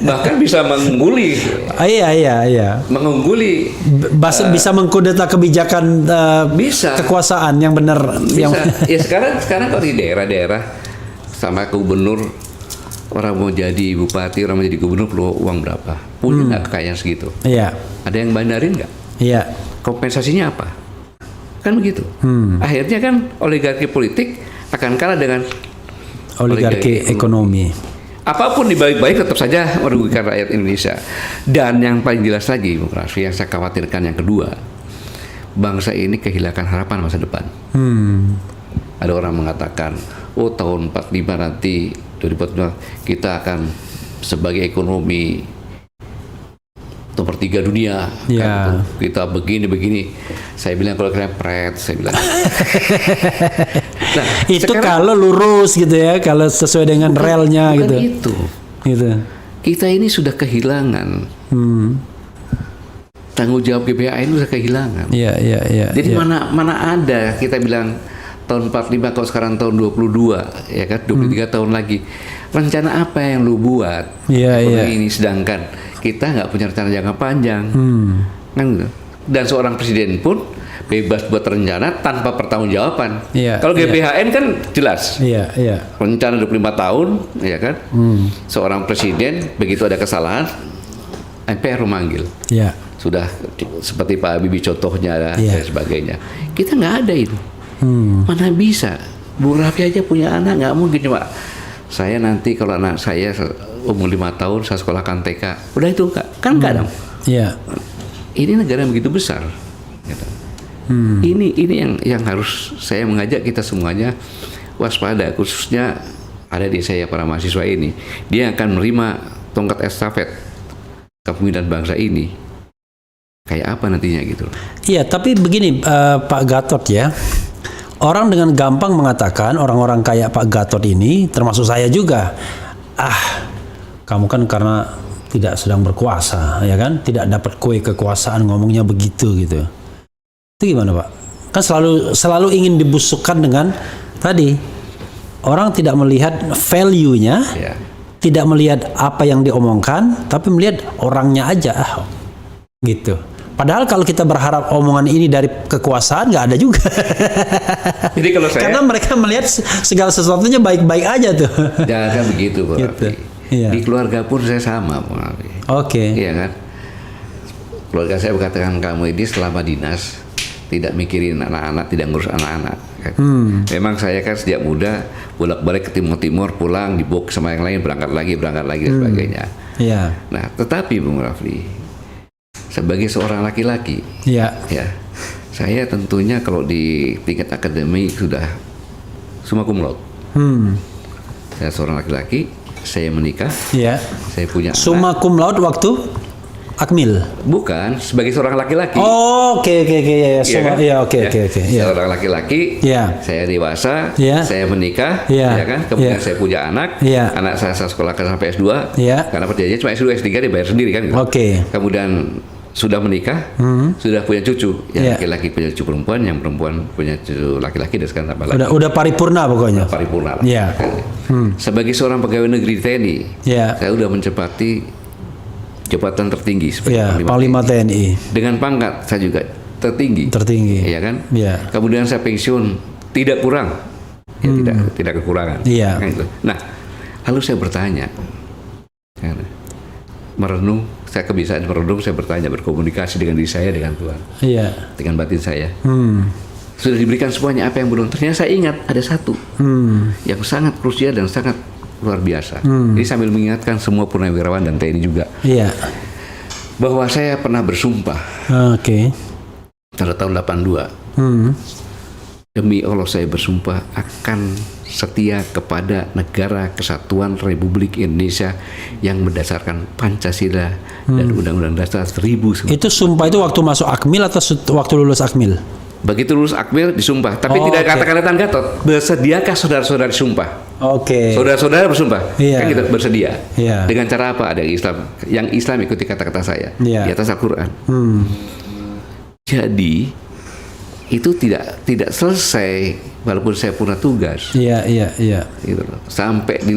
Bahkan bisa mengungguli. Iya. Mengungguli. Bisa mengkudeta kebijakan Bisa. kekuasaan yang benar. Bisa. Ya sekarang kalau di daerah-daerah sama gubernur, orang mau jadi bupati, orang mau jadi gubernur perlu uang berapa? Punya nggak kekayaan segitu? Iya. Ada yang bandarin nggak? Iya. Kompensasinya apa? Kan begitu. Akhirnya kan oligarki politik akan kalah dengan Oligarki ekonomi. apapun dibalik-balik tetap saja merugikan rakyat Indonesia. Dan yang paling jelas lagi, Bung Raffi, yang saya khawatirkan yang kedua, bangsa ini kehilangan harapan masa depan. Ada orang mengatakan, oh tahun 45 nanti 2045 kita akan sebagai ekonomi nomor 3 dunia. Ya. Kan, kita begini. Saya bilang kalau kalian pret, saya bilang. Nah, Itu sekarang- kalau lurus gitu ya, kalau sesuai dengan relnya bukan gitu. itu. Gitu. Kita ini sudah kehilangan tanggung jawab GBHN, sudah kehilangan. Iya. Jadi iya. mana ada kita bilang tahun 45 kalau sekarang tahun 22, ya kan, 23 tahun lagi. Rencana apa yang lu buat? Iya, ekonomi iya. ini, sedangkan kita nggak punya rencana jangka panjang. Kan gitu. Dan seorang presiden pun bebas buat rencana tanpa pertanggungjawaban. Iya, Kalau GBHN kan jelas. Iya. Rencana 25 tahun, ya kan? Seorang presiden begitu ada kesalahan, MPR memanggil. Iya. Sudah seperti Pak Habibie contohnya Iya. dan sebagainya. Kita nggak ada itu. Mana bisa? Bung Raffi aja punya anak, nggak mungkin cuma saya nanti kalau anak saya umur 5 tahun saya sekolahkan TK. Udah itu kan nggak dong. Iya. Ini negara yang begitu besar. Gitu. Ini yang harus saya mengajak kita semuanya waspada, khususnya ada di saya para mahasiswa ini. Dia akan menerima tongkat estafet kepemimpinan bangsa ini. Kayak apa nantinya gitu. Iya, tapi begini Pak Gatot ya. Orang dengan gampang mengatakan orang-orang kayak Pak Gatot ini, termasuk saya juga, kamu kan karena tidak sedang berkuasa, ya kan? Tidak dapat kue kekuasaan ngomongnya begitu gitu. Itu gimana Pak? Kan selalu ingin dibusukkan dengan tadi orang tidak melihat value-nya, tidak melihat apa yang diomongkan, tapi melihat orangnya aja, gitu. Padahal kalau kita berharap omongan ini dari kekuasaan nggak ada juga. Jadi kalau saya, karena mereka melihat segala sesuatunya baik-baik aja tuh. Jangan begitu, Bung Gitu. Raffi. Iya. Di keluarga pun saya sama, Bung Raffi. Oke. Iya kan? Keluarga saya berkatakan kamu ini selama dinas tidak mikirin anak-anak, tidak ngurus anak-anak. Kan? Memang saya kan sejak muda bolak-balik ke Timur pulang dibok sama yang lain, berangkat lagi dan sebagainya. Iya. Nah, tetapi Bung Raffi, sebagai seorang laki-laki, Iya. ya, saya tentunya kalau di tingkat akademi sudah summa cum laude. Saya seorang laki-laki, saya menikah, Iya. saya punya anak. Summa cum laude waktu Akmil. Bukan, sebagai seorang laki-laki. Oh, oke ya. Iya Summa, kan? iya, oke. Iya. Seorang laki-laki, Iya. saya dewasa, Iya. saya menikah, Iya. ya kan? Kemudian Iya. saya punya anak, Iya. anak saya sekolahkan sampai S2, Iya. karena perjanjian cuma S2, S3 dibayar sendiri kan? Gitu. Oke. Kemudian sudah menikah, sudah punya cucu, yang Iya. laki-laki punya cucu perempuan, yang perempuan punya cucu laki-laki, dan sekarang tambah lagi. Udah paripurna pokoknya. Paripurna lah. Iya. Sebagai seorang pegawai negeri di TNI, Iya. saya udah mencepati jabatan tertinggi sebagai Iya, Panglima TNI. Dengan pangkat saya juga tertinggi. Tertinggi. Iya kan? Iya. Kemudian saya pensiun tidak kurang. Ya, tidak kekurangan. Iya. Kan itu. Nah, lalu saya bertanya. Kan, merenung, saya kebiasaan merenung, saya bertanya, berkomunikasi dengan diri saya, dengan Tuhan, Iya. dengan batin saya. Sudah diberikan semuanya, apa yang belum? Ternyata saya ingat ada satu yang sangat krusial dan sangat luar biasa. Jadi sambil mengingatkan semua purnawirawan dan TNI juga, Iya. bahwa saya pernah bersumpah Oke. pada tahun 82. Demi Allah saya bersumpah akan setia kepada negara kesatuan Republik Indonesia yang berdasarkan Pancasila dan Undang-Undang Dasar 1945. Itu sumpah itu waktu masuk Akmil atau waktu lulus Akmil? Begitu lulus Akmil disumpah, tapi tidak oke. kata-kata Gatot. Bersediakah saudara-saudara disumpah? Oke. Saudara-saudara bersumpah, Iya. kan kita bersedia. Iya. Dengan cara apa? Ada yang Islam ikuti kata-kata saya Iya. di atas Al-Quran. Jadi itu tidak selesai walaupun saya purna tugas. Iya. Gitu loh. Sampai di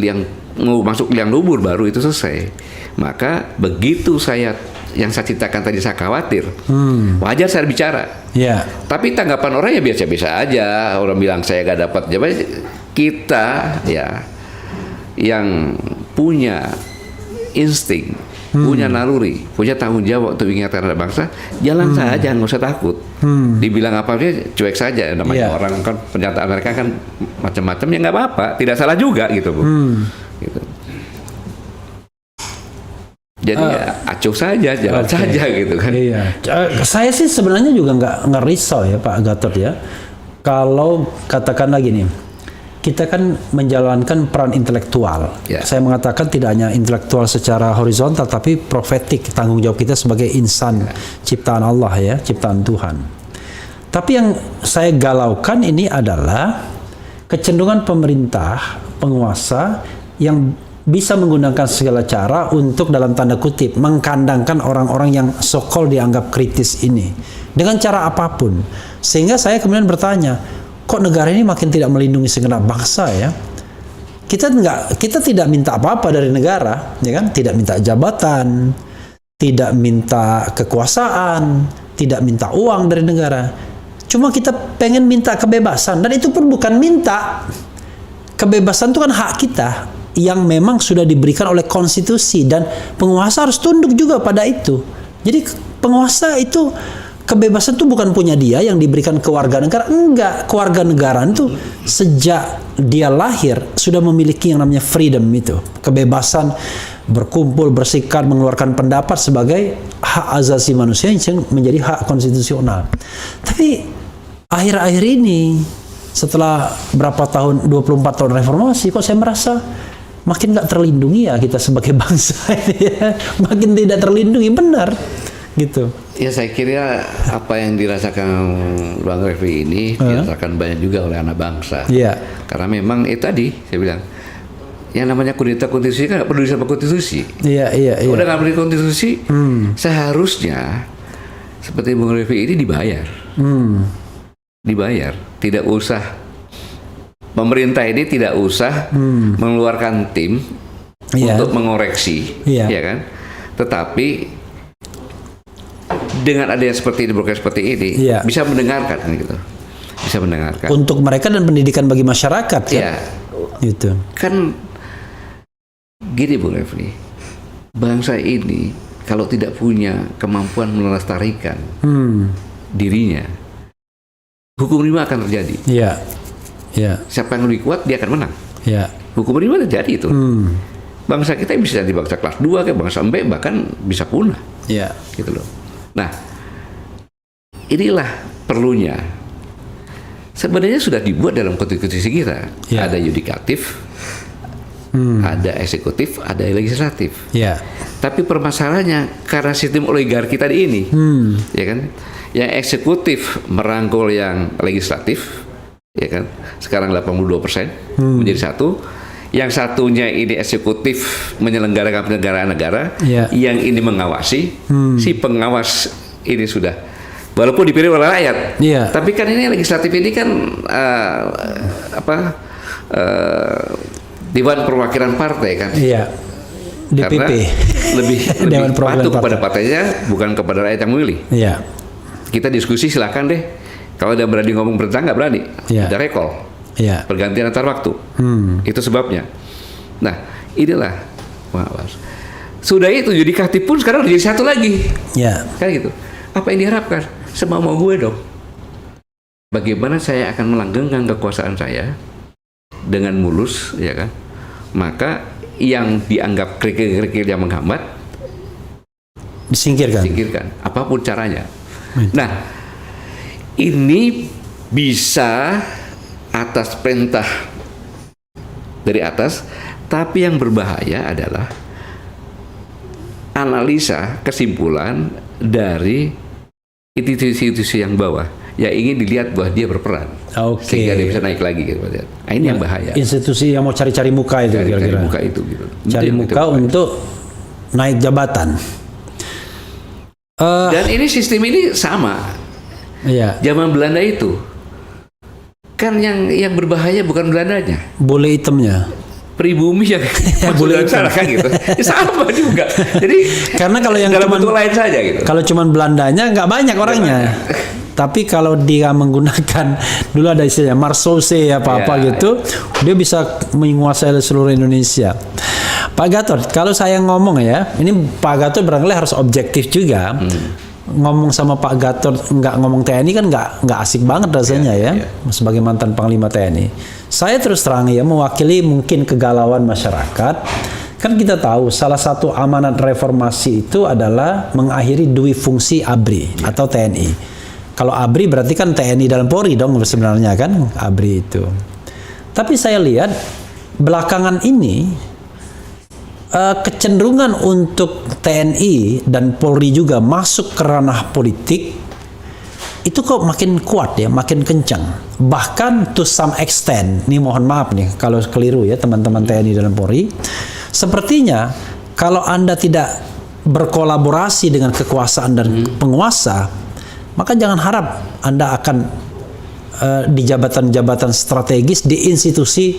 mau masuk liang lubur baru itu selesai. Maka begitu yang saya ceritakan tadi saya khawatir, wajar saya bicara. Iya. Tapi tanggapan orang ya biasa-biasa aja. Orang bilang saya gak dapat jabatan. Kita ya yang punya insting, punya naluri, punya tanggung jawab untuk mengingatkan anak bangsa, jalan saja, nggak usah takut. Dibilang apa aja cuek saja. Namanya Iya. orang kan pernyataan mereka kan macam-macam, ya nggak apa-apa, tidak salah juga gitu, Bu. Gitu. Jadi ya acuh saja, jalan Oke. saja gitu kan. Iya. Saya sih sebenarnya juga nggak risau ya Pak Gatot ya. Kalau katakan lagi nih, kita kan menjalankan peran intelektual. Ya. Saya mengatakan tidak hanya intelektual secara horizontal, tapi profetik, tanggung jawab kita sebagai insan ciptaan Allah ya, ciptaan Tuhan. Tapi yang saya galaukan ini adalah kecenderungan pemerintah, penguasa yang bisa menggunakan segala cara untuk dalam tanda kutip mengkandangkan orang-orang yang so-called dianggap kritis ini dengan cara apapun, sehingga saya kemudian bertanya, kok negara ini makin tidak melindungi segenap bangsa ya? Kita tidak minta apa-apa dari negara, ya kan? Tidak minta jabatan, tidak minta kekuasaan, tidak minta uang dari negara. Cuma kita pengen minta kebebasan, dan itu pun bukan minta. Kebebasan itu kan hak kita yang memang sudah diberikan oleh konstitusi, dan penguasa harus tunduk juga pada itu. Jadi penguasa itu kebebasan itu bukan punya dia yang diberikan ke warga negara. Enggak, kewarganegaraan itu sejak dia lahir sudah memiliki yang namanya freedom itu. Kebebasan berkumpul, bersikap, mengeluarkan pendapat sebagai hak asasi manusia yang menjadi hak konstitusional. Tapi akhir-akhir ini setelah berapa tahun, 24 tahun reformasi, kok saya merasa makin nggak terlindungi ya kita sebagai bangsa ini ya. Makin tidak terlindungi, benar gitu. Ya saya kira apa yang dirasakan Bang Refli ini dirasakan banyak juga oleh anak bangsa. Iya. Karena memang itu tadi saya bilang, yang namanya kudeta konstitusi kan nggak peduli sama konstitusi. Iya. Udah nggak peduli konstitusi, seharusnya seperti Bang Refli ini dibayar. Dibayar, tidak usah, pemerintah ini tidak usah mengeluarkan tim untuk mengoreksi, ya kan? Tetapi dengan adanya seperti ini, broker seperti ini, bisa mendengarkan kan gitu, bisa mendengarkan. Untuk mereka dan pendidikan bagi masyarakat, kan? Ya, gitu. Kan gini Bu Refli, bangsa ini kalau tidak punya kemampuan melestarikan dirinya, hukum rimba akan terjadi. Iya. Siapa yang lebih kuat dia akan menang. Iya. Hukum rimba terjadi itu. Bangsa kita bisa jadi bangsa kelas 2 kayak bangsa embe, bahkan bisa punah. Iya. Gitu loh. Nah, inilah perlunya. Sebenarnya sudah dibuat dalam konstitusi kita. Ya. Ada yudikatif, ada eksekutif, ada legislatif. Ya. Tapi permasalahannya karena sistem oligarki tadi ini, ya kan? Yang eksekutif merangkul yang legislatif, ya kan? Sekarang 82% menjadi satu. Yang satunya ini eksekutif menyelenggarakan penyelenggaraan negara, yang ini mengawasi. Si pengawas ini sudah, walaupun dipilih oleh rakyat, tapi kan ini legislatif ini kan Dewan Perwakilan Partai kan. Iya. DPP. Karena lebih patuh kepada partainya, bukan kepada rakyat yang memilih. Iya. Kita diskusi silakan deh. Kalau ada berani ngomong perintah nggak berani, ada recall. Ya. Pergantian antar waktu. Itu sebabnya. Nah, inilah pengawas. Sudah itu yudikatif pun sekarang jadi satu lagi. Ya. Kan gitu. Apa yang diharapkan? Semau-mau gue dong. Bagaimana saya akan melanggengkan kekuasaan saya dengan mulus, ya kan? Maka yang dianggap kerikil-kerikil yang menghambat disingkirkan. Apapun caranya. Nah, ini bisa atas perintah dari atas, tapi yang berbahaya adalah analisa kesimpulan dari institusi-institusi yang bawah yang ingin dilihat bahwa dia berperan, sehingga dia bisa naik lagi gitu. Nah, ini yang bahaya. Institusi yang mau cari-cari muka itu, cari muka itu gitu. Cari muka untuk naik jabatan. Dan ini sistem ini sama. Iya. Zaman Belanda itu kan yang berbahaya bukan Belandanya, bule hitamnya, pribumi yang bule sana kan gitu. Sama juga. Jadi karena kalau yang dalam bentuk lain saja gitu. Kalau cuman Belandanya nggak banyak orangnya. Tapi kalau dia menggunakan, dulu ada istilahnya Marsose apa gitu, dia bisa menguasai seluruh Indonesia. Pak Gatot, kalau saya ngomong ya, ini Pak Gatot barangkali harus objektif juga. Ngomong sama Pak Gatot nggak ngomong TNI kan nggak asik banget rasanya sebagai mantan Panglima TNI. Saya terus terang ya mewakili mungkin kegalauan masyarakat. Kan kita tahu salah satu amanat reformasi itu adalah mengakhiri dui fungsi ABRI atau TNI. Kalau ABRI berarti kan TNI dalam Polri dong sebenarnya kan ABRI itu. Tapi saya lihat belakangan ini kecenderungan untuk TNI dan Polri juga masuk ke ranah politik itu kok makin kuat ya, makin kencang. Bahkan to some extent, nih mohon maaf nih kalau keliru ya teman-teman TNI dan Polri, sepertinya kalau Anda tidak berkolaborasi dengan kekuasaan dan penguasa, maka jangan harap Anda akan di jabatan-jabatan strategis di institusi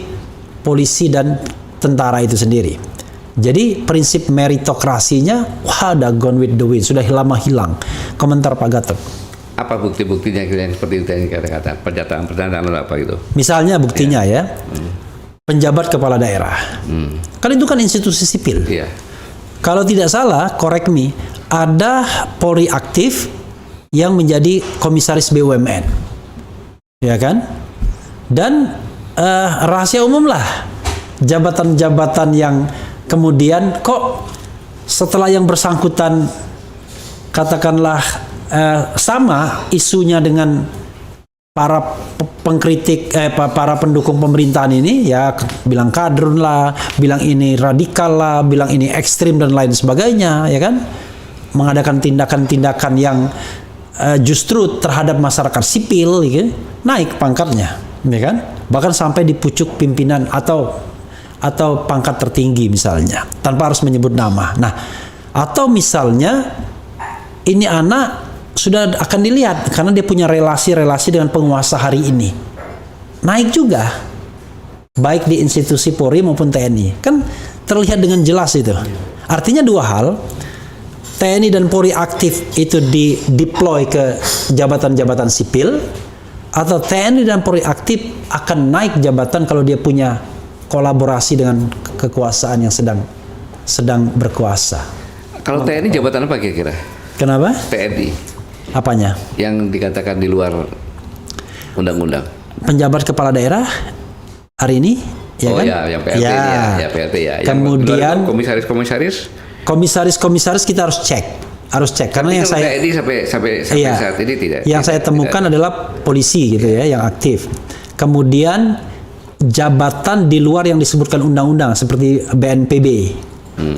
polisi dan tentara itu sendiri. Jadi prinsip meritokrasinya ada gone with the wind, sudah lama hilang. Komentar Pak Gatot. Apa bukti-buktinya yang seperti itu yang kata-kata pernyataan apa gitu? Misalnya buktinya penjabat kepala daerah. Kan itu kan institusi sipil. Kalau tidak salah, correct me, ada Polri aktif yang menjadi komisaris BUMN, ya kan? Dan rahasia umum lah jabatan-jabatan yang kemudian kok setelah yang bersangkutan katakanlah sama isunya dengan para pengkritik, para pendukung pemerintahan ini, ya bilang kadrun lah, bilang ini radikal lah, bilang ini ekstrim dan lain sebagainya, ya kan? Mengadakan tindakan-tindakan yang justru terhadap masyarakat sipil, gitu, naik pangkatnya, ya kan? Bahkan sampai di pucuk pimpinan atau pangkat tertinggi misalnya, tanpa harus menyebut nama. Nah, atau misalnya ini anak sudah akan dilihat karena dia punya relasi-relasi dengan penguasa hari ini, naik juga, baik di institusi Polri maupun TNI, kan terlihat dengan jelas itu. Artinya dua hal, TNI dan Polri aktif itu di deploy ke jabatan-jabatan sipil, atau TNI dan Polri aktif akan naik jabatan kalau dia punya kolaborasi dengan kekuasaan yang sedang berkuasa. Kalau TNI jabatan apa kira-kira? Kenapa? TNI Apanya? yang dikatakan di luar undang-undang. Penjabat kepala daerah hari ini, ya Oh kan? ya, yang PLT Ya. ini ya, PLT ya. Yang Kemudian komisaris kita harus cek karena yang saya TNI sampai iya, saat ini tidak. yang saya temukan adalah polisi gitu ya, yang aktif. Kemudian jabatan di luar yang disebutkan undang-undang seperti BNPB.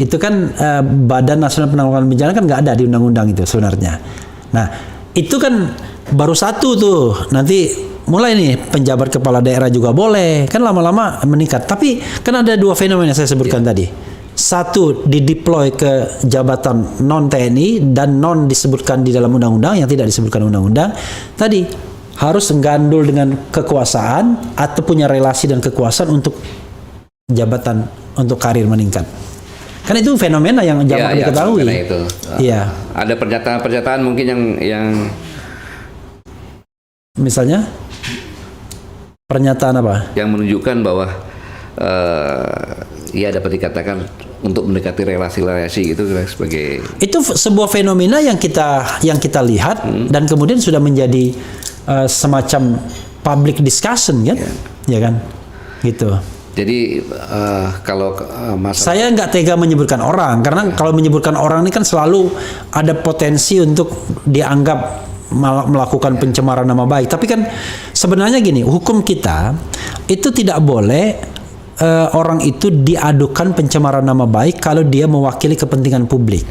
Itu kan Badan Nasional Penanggulangan Bencana kan nggak ada di undang-undang itu sebenarnya. Nah, itu kan baru satu tuh. Nanti mulai nih penjabat kepala daerah juga boleh. Kan lama-lama meningkat. Tapi kan ada dua fenomena yang saya sebutkan tadi. Satu, dideploy ke jabatan non TNI dan non disebutkan di dalam undang-undang, yang tidak disebutkan undang-undang. Tadi harus gandul dengan kekuasaan atau punya relasi dan kekuasaan untuk jabatan, untuk karir meningkat. Kan itu fenomena yang jamak diketahui. Itu. Iya. Ada pernyataan-pernyataan mungkin yang misalnya pernyataan apa? Yang menunjukkan bahwa ya dapat dikatakan untuk mendekati relasi-relasi gitu sebagai itu sebuah fenomena yang kita lihat dan kemudian sudah menjadi semacam public discussion kan, ya kan, gitu. Jadi kalau saya nggak tega menyebutkan orang karena kalau menyebutkan orang ini kan selalu ada potensi untuk dianggap melakukan pencemaran nama baik. Tapi kan sebenarnya gini, hukum kita itu tidak boleh orang itu diadukan pencemaran nama baik kalau dia mewakili kepentingan publik.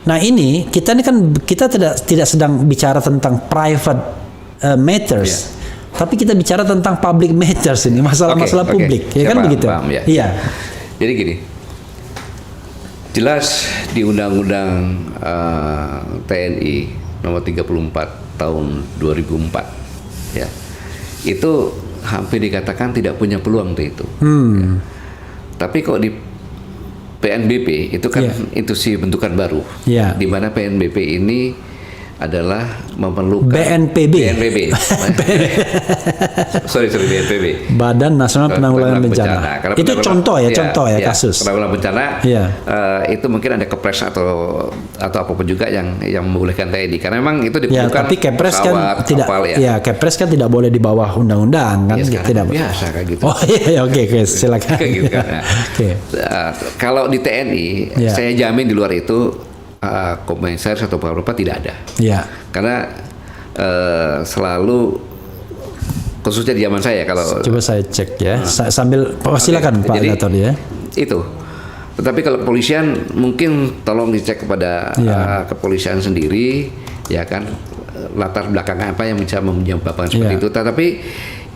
Nah ini kan kita tidak sedang bicara tentang private matters. Tapi kita bicara tentang public matters ini, masalah-masalah publik, ya kan begitu? Paham, ya. Iya. Jadi gini, jelas di Undang-Undang TNI nomor 34 tahun 2004, ya, itu hampir dikatakan tidak punya peluang untuk itu. Ya. Tapi kok di PNBP itu kan institusi bentukan baru, di mana PNBP ini adalah memerlukan BNPB. sorry BNPB. Badan Nasional Penanggulangan Bencana. Itu contoh ya kasus. Penanggulangan bencana. Itu mungkin ada kepres atau apapun juga yang membolehkan TNI karena memang itu diperlukan. Ya, tapi kepres kan tidak. Kepres kan tidak boleh di bawah undang-undang kan. Ya, tidak biasa kayak gitu. Oh iya, oke, silakan. Gitu kan. Nah, kalau di TNI, saya jamin di luar itu komisaris atau apa tidak ada. Ya. Karena selalu khususnya di zaman saya kalau coba saya cek ya sambil silakan Pak Gatot ya. Itu. Tetapi kalau kepolisian mungkin tolong dicek kepada kepolisian sendiri ya kan latar belakangnya apa yang bisa menyebabkan seperti itu. Tetapi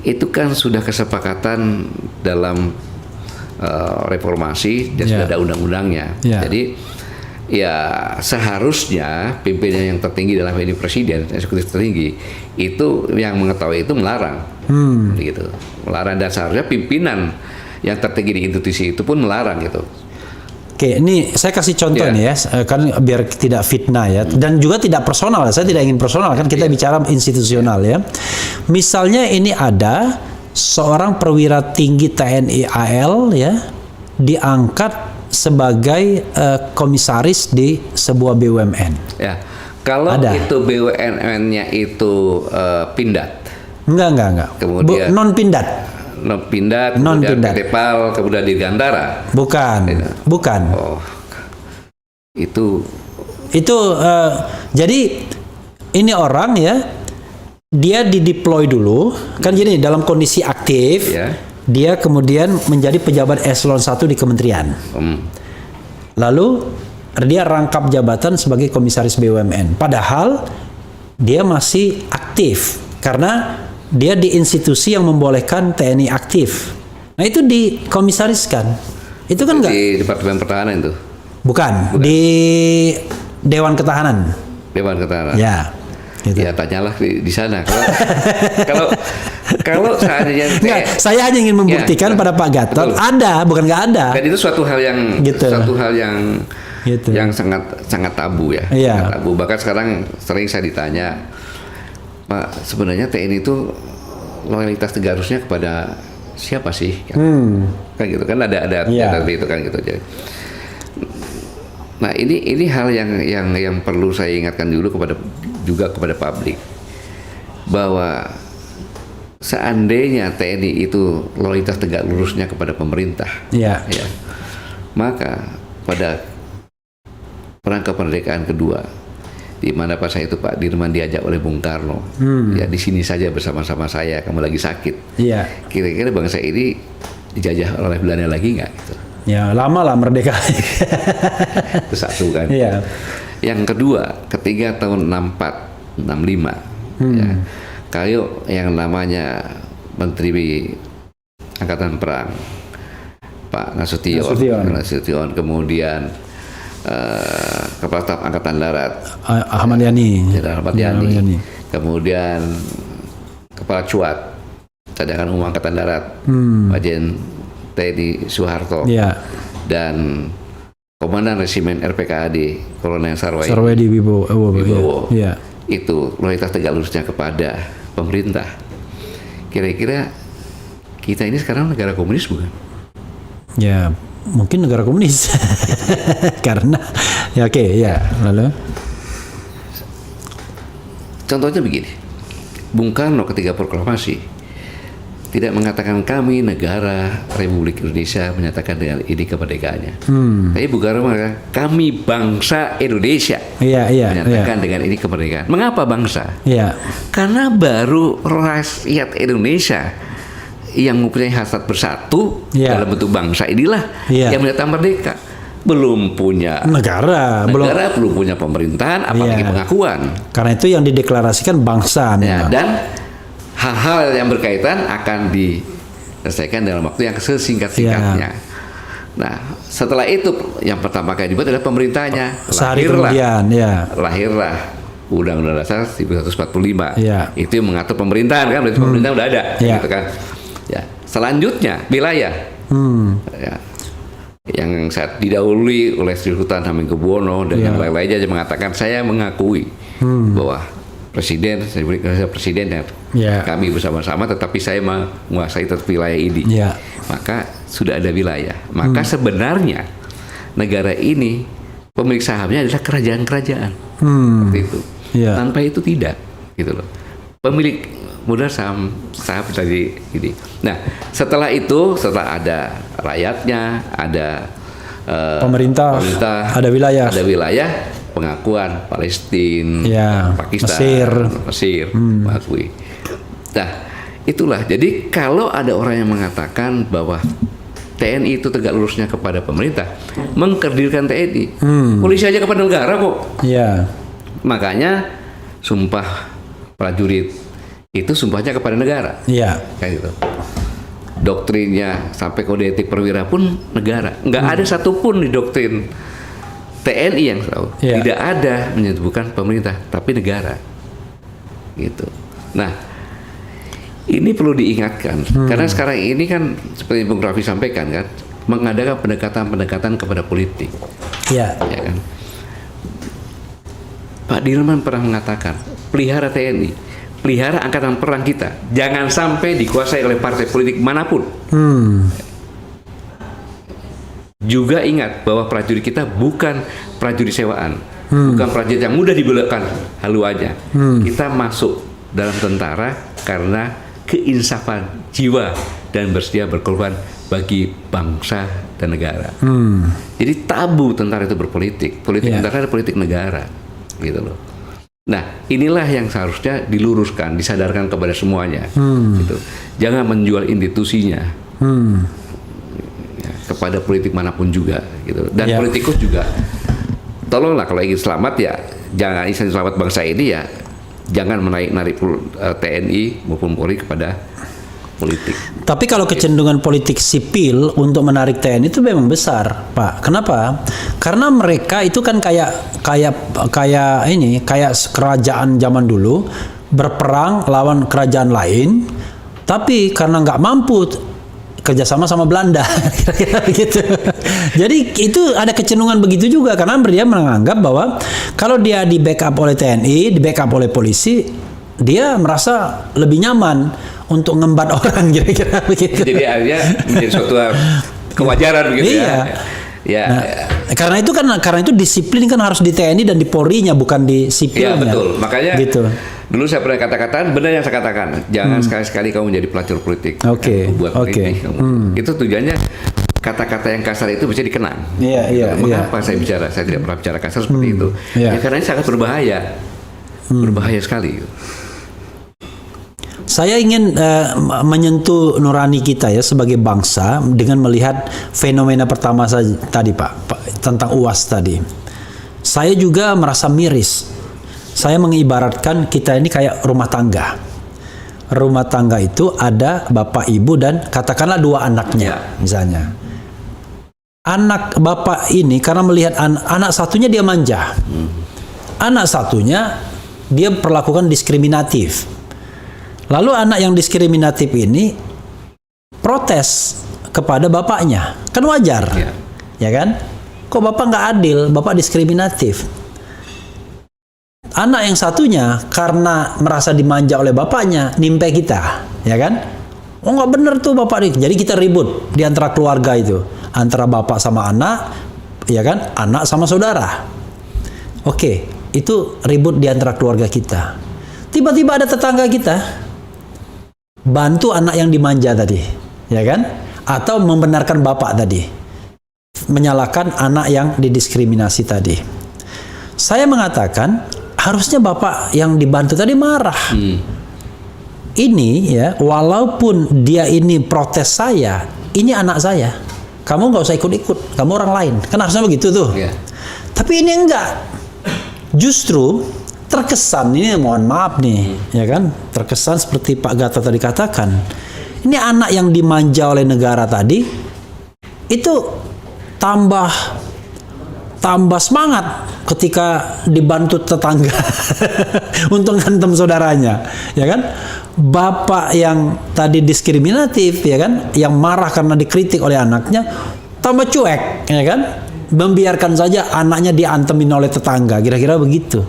itu kan sudah kesepakatan dalam reformasi dan sudah ada undang-undangnya. Jadi ya seharusnya pimpinan yang tertinggi dalam ini presiden eksekutif tertinggi itu yang mengetahui itu melarang, gitu, melarang dan seharusnya pimpinan yang tertinggi di institusi itu pun melarang gitu. Oke, ini saya kasih contoh nih ya, kan biar tidak fitnah ya, dan juga tidak personal. Saya tidak ingin personal kan kita bicara institusional ya. Misalnya ini ada seorang perwira tinggi TNI AL ya diangkat sebagai komisaris di sebuah BUMN. Ya, Kalau Ada. itu BUMN-nya itu Pindad, Enggak. Kemudian- Non Pindad. Pindad, kemudian Non-Pindad. PT PAL, kemudian Dirgantara. Bukan. Bukan. Oh, itu Itu jadi ini orang ya, dia dideploy dulu kan, jadi dalam kondisi aktif, ya. dia kemudian menjadi pejabat eselon 1 di kementerian. Lalu dia rangkap jabatan sebagai komisaris BUMN. Padahal dia masih aktif karena dia di institusi yang membolehkan TNI aktif. Nah itu dikomisariskan. Itu kan enggak? Di Departemen Pertahanan itu, Bukan. Di Dewan Ketahanan. Dewan Ketahanan. Ya. Gitu. Ya tanyalah di sana. Kalau seandainya Enggak, saya hanya ingin membuktikan Ya, pada Pak Gatot betul. ada, bukan nggak ada. Dan itu suatu hal yang Gitu. Gitu. yang sangat tabu ya. Iya. Sangat tabu. Bahkan sekarang sering saya ditanya, Pak, sebenarnya TNI itu loyalitas harusnya kepada siapa sih? Kan gitu kan ada Iya. itu kan gitu. Jadi, nah ini hal yang perlu saya ingatkan dulu kepada publik, bahwa seandainya TNI itu loyalitas tegak lurusnya kepada pemerintah, Iya. ya, maka pada perang kemerdekaan kedua, di mana pas itu Pak Dirman diajak oleh Bung Karno, ya di sini saja bersama-sama saya, kamu lagi sakit. Iya. Kira-kira bangsa ini dijajah oleh Belanda lagi nggak? Gitu. Ya, lama lah merdeka. Itu satu kan. Iya. Yang kedua, ketiga tahun 64, 65, ya, kalau yang namanya Menteri Angkatan Perang Pak Nasution, kemudian Kepala Staf Angkatan Darat Ahmad Yani. Jenderal Ahmad Yani, kemudian Kepala Cuat Cadangan Umum Angkatan Darat Majen TNI Soeharto, Iya. dan Komandan Resimen RPKAD Kolonel Sarwedi Wibowo. Iya. Itu loyalitas tegak lurusnya kepada pemerintah. Kira-kira kita ini sekarang negara komunis bukan? Ya, mungkin negara komunis. Karena ya oke, ya. Lalu Contohnya begini, Bung Karno ketika proklamasi tidak mengatakan kami negara Republik Indonesia menyatakan dengan ini kemerdekaannya. Tapi Bung Karno mengatakan kami bangsa Indonesia iya. menyatakan dengan ini kemerdekaan. Mengapa bangsa? Iya. Karena baru rakyat Indonesia yang mempunyai hasrat bersatu Iya. dalam bentuk bangsa inilah Iya. yang menyatakan merdeka. Belum punya Negara, belum. belum punya pemerintahan, apalagi Iya. pengakuan. Karena itu yang dideklarasikan bangsa Ya, memang. dan hal-hal yang berkaitan akan diselesaikan dalam waktu yang sesingkat-singkatnya. Nah, setelah itu yang pertama kali dibuat adalah pemerintahnya. Sehari kemudian, ya. Lahirlah Undang-Undang Dasar 1945. Iya. Itu yang mengatur pemerintahan kan, berarti pemerintah udah ada, Iya. gitu kan. Ya, selanjutnya wilayah. Ya. Yang saat didahului oleh Sri Sultan Hamengkubuwono dan Iya. yang lain-lainnya yang mengatakan saya mengakui bahwa presiden yang Iya. kami bersama-sama, tetapi saya menguasai tetap wilayah ini. Iya. Maka sudah ada wilayah. Maka sebenarnya negara ini pemilik sahamnya adalah kerajaan-kerajaan. Seperti itu. Iya. Tanpa itu tidak, gitu loh. Pemilik modal saham tadi ini. Nah, setelah itu, setelah ada rakyatnya, ada Pemerintah, ada wilayah. Pengakuan Palestina, Ya, Pakistan, Mesir mengakui. Nah, itulah. Jadi kalau ada orang yang mengatakan bahwa TNI itu tegak lurusnya kepada pemerintah, mengkerdilkan TNI, polisi aja kepada negara kok. Iya. Makanya sumpah prajurit itu sumpahnya kepada negara, Iya. kayak gitu. Doktrinnya sampai kode etik perwira pun negara. Nggak ada satupun di doktrin TNI yang tahu. Iya. Tidak ada menyebutkan pemerintah, tapi negara. Gitu. Nah, ini perlu diingatkan karena sekarang ini kan seperti Bung Raffi sampaikan kan, mengadakan pendekatan kepada politik, Iya. ya kan. Pak Dirman pernah mengatakan, pelihara TNI, pelihara angkatan perang kita, jangan sampai dikuasai oleh partai politik manapun. Juga ingat bahwa prajurit kita bukan prajurit sewaan, bukan prajurit yang mudah dibelokkan haluannya. Kita masuk dalam tentara karena keinsafan jiwa dan bersedia berkorban bagi bangsa dan negara. Jadi tabu tentara itu berpolitik, politik tentara adalah politik negara, gitu loh. Nah, inilah yang seharusnya diluruskan, disadarkan kepada semuanya, gitu. Jangan menjual institusinya ya, kepada politik manapun juga, gitu. Dan politikus juga, tolonglah kalau ingin selamat ya, jangan ingin selamat bangsa ini ya, jangan menarik TNI maupun Polri kepada politik. Tapi kalau kecenderungan politik sipil untuk menarik TNI itu memang besar, Pak. Kenapa? Karena mereka itu kan kayak kerajaan zaman dulu berperang lawan kerajaan lain, tapi karena nggak mampu kerjasama sama Belanda, kira-kira begitu. Jadi itu ada kecenderungan begitu juga karena dia menganggap bahwa kalau dia di backup oleh TNI, di backup oleh polisi, dia merasa lebih nyaman untuk ngembat orang, kira-kira begitu. Jadi akhirnya menjadi suatu kewajaran begitu ya. Ya. Nah, karena itu disiplin kan harus di TNI dan di Polri-nya, bukan di sipilnya. Ya betul. Makanya gitu. Dulu saya pernah katakan, benar yang saya katakan, jangan sekali-sekali kamu menjadi pelacur politik. Oke. Buat politik. Itu tujuannya kata-kata yang kasar itu bisa dikenang. Iya. Mengapa saya bicara? Saya tidak pernah bicara kasar seperti itu. Iya. Ya karena ini sangat berbahaya. Berbahaya sekali. Saya ingin menyentuh nurani kita ya sebagai bangsa dengan melihat fenomena pertama saja tadi Pak, tentang UAS tadi. Saya juga merasa miris. Saya mengibaratkan kita ini kayak rumah tangga. Rumah tangga itu ada bapak ibu dan katakanlah 2 anaknya misalnya. Anak bapak ini karena melihat anak satunya dia manja. Anak satunya dia perlakukan diskriminatif. Lalu anak yang diskriminatif ini protes kepada bapaknya, kan wajar, ya kan? Kok bapak nggak adil, bapak diskriminatif. Anak yang satunya karena merasa dimanja oleh bapaknya, nimpe kita, ya kan? Oh nggak bener tuh bapak nih, jadi kita ribut di antara keluarga itu, antara bapak sama anak, ya kan? Anak sama saudara. Oke, itu ribut di antara keluarga kita. Tiba-tiba ada tetangga kita bantu anak yang dimanja tadi, ya kan? Atau membenarkan bapak tadi, menyalahkan anak yang didiskriminasi tadi. Saya mengatakan harusnya bapak yang dibantu tadi marah. Ini ya, walaupun dia ini protes saya, ini anak saya. Kamu nggak usah ikut-ikut, kamu orang lain. Kan harusnya begitu tuh. Tapi ini enggak. Justru terkesan, ini mohon maaf nih, ya kan, terkesan seperti Pak Gatot tadi katakan, ini anak yang dimanja oleh negara tadi itu tambah semangat ketika dibantu tetangga untuk ngantem saudaranya, ya kan. Bapak yang tadi diskriminatif, ya kan, yang marah karena dikritik oleh anaknya, tambah cuek, ya kan, membiarkan saja anaknya diantemin oleh tetangga, kira-kira begitu.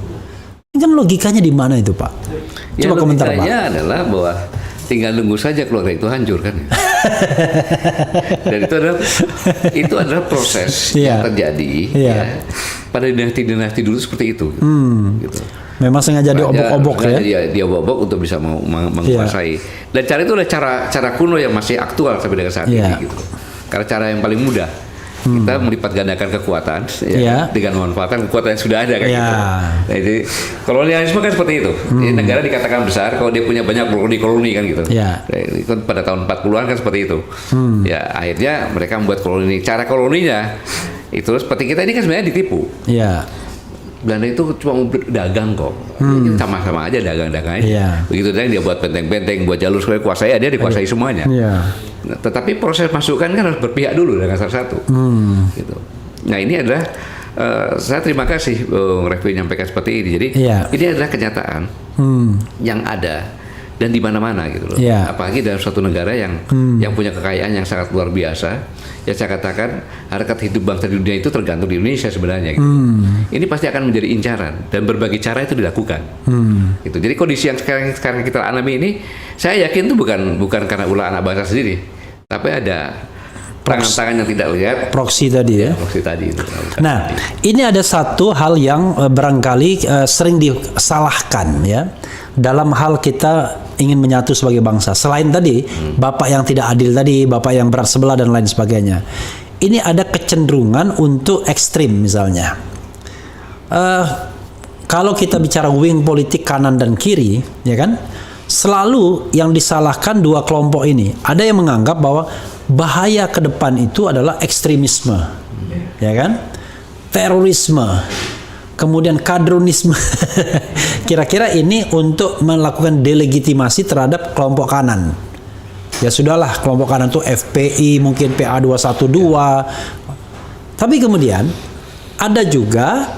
Kan logikanya di mana itu Pak? Coba komentar Pak. Logikanya adalah bahwa tinggal nunggu saja keluarga itu hancur kan. Dan itu adalah proses yang terjadi ya, pada dinasti-dinasti dulu seperti itu. Gitu. Memang sengaja diobok-obok ya. Dia obok untuk bisa menguasai. Dan cara itu adalah cara kuno yang masih aktual sampai dengan saat ini gitu. Karena cara yang paling mudah. Kita melipat gandakan kekuatan dengan memanfaatkan kekuatan yang sudah ada kan gitu. Nah, jadi kolonialisme kan seperti itu. Jadi negara dikatakan besar kalau dia punya banyak koloni kan gitu. Nah, pada tahun 40-an kan seperti itu. Ya akhirnya mereka membuat koloni. Cara koloninya itu seperti kita ini kan sebenarnya ditipu. Belanda itu cuma mau dagang kok. Sama-sama aja dagang-dagang aja. Begitu dia buat benteng-benteng, buat jalur supaya kuasai, dia dikuasai semuanya. Nah, tetapi proses masukan kan harus berpihak dulu dengan salah satu. Gitu. Nah ini adalah saya terima kasih Refli menyampaikan seperti ini. Jadi ini adalah kenyataan yang ada dan di mana-mana gitu loh. Apalagi dalam suatu negara yang punya kekayaan yang sangat luar biasa. Ya saya katakan harkat hidup bangsa di dunia itu tergantung di Indonesia sebenarnya. Gitu. Ini pasti akan menjadi incaran dan berbagai cara itu dilakukan. Gitu. Jadi kondisi yang sekarang kita alami ini, saya yakin itu bukan karena ulah anak bangsa sendiri, tapi ada tangan-tangan yang tidak lihat, proksi tadi ya. proksi tadi itu. Nah, ini ada satu hal yang barangkali sering disalahkan ya dalam hal kita ingin menyatu sebagai bangsa. Selain tadi bapak yang tidak adil tadi, bapak yang berat sebelah dan lain sebagainya. Ini ada kecenderungan untuk ekstrim misalnya. Kalau kita bicara wing politik kanan dan kiri, ya kan? Selalu yang disalahkan dua kelompok ini. Ada yang menganggap bahwa bahaya ke depan itu adalah ekstremisme, ya kan? Terorisme, kemudian kadronisme. Kira-kira ini untuk melakukan delegitimasi terhadap kelompok kanan. Ya sudahlah, kelompok kanan itu FPI, mungkin PA212. Tapi kemudian ada juga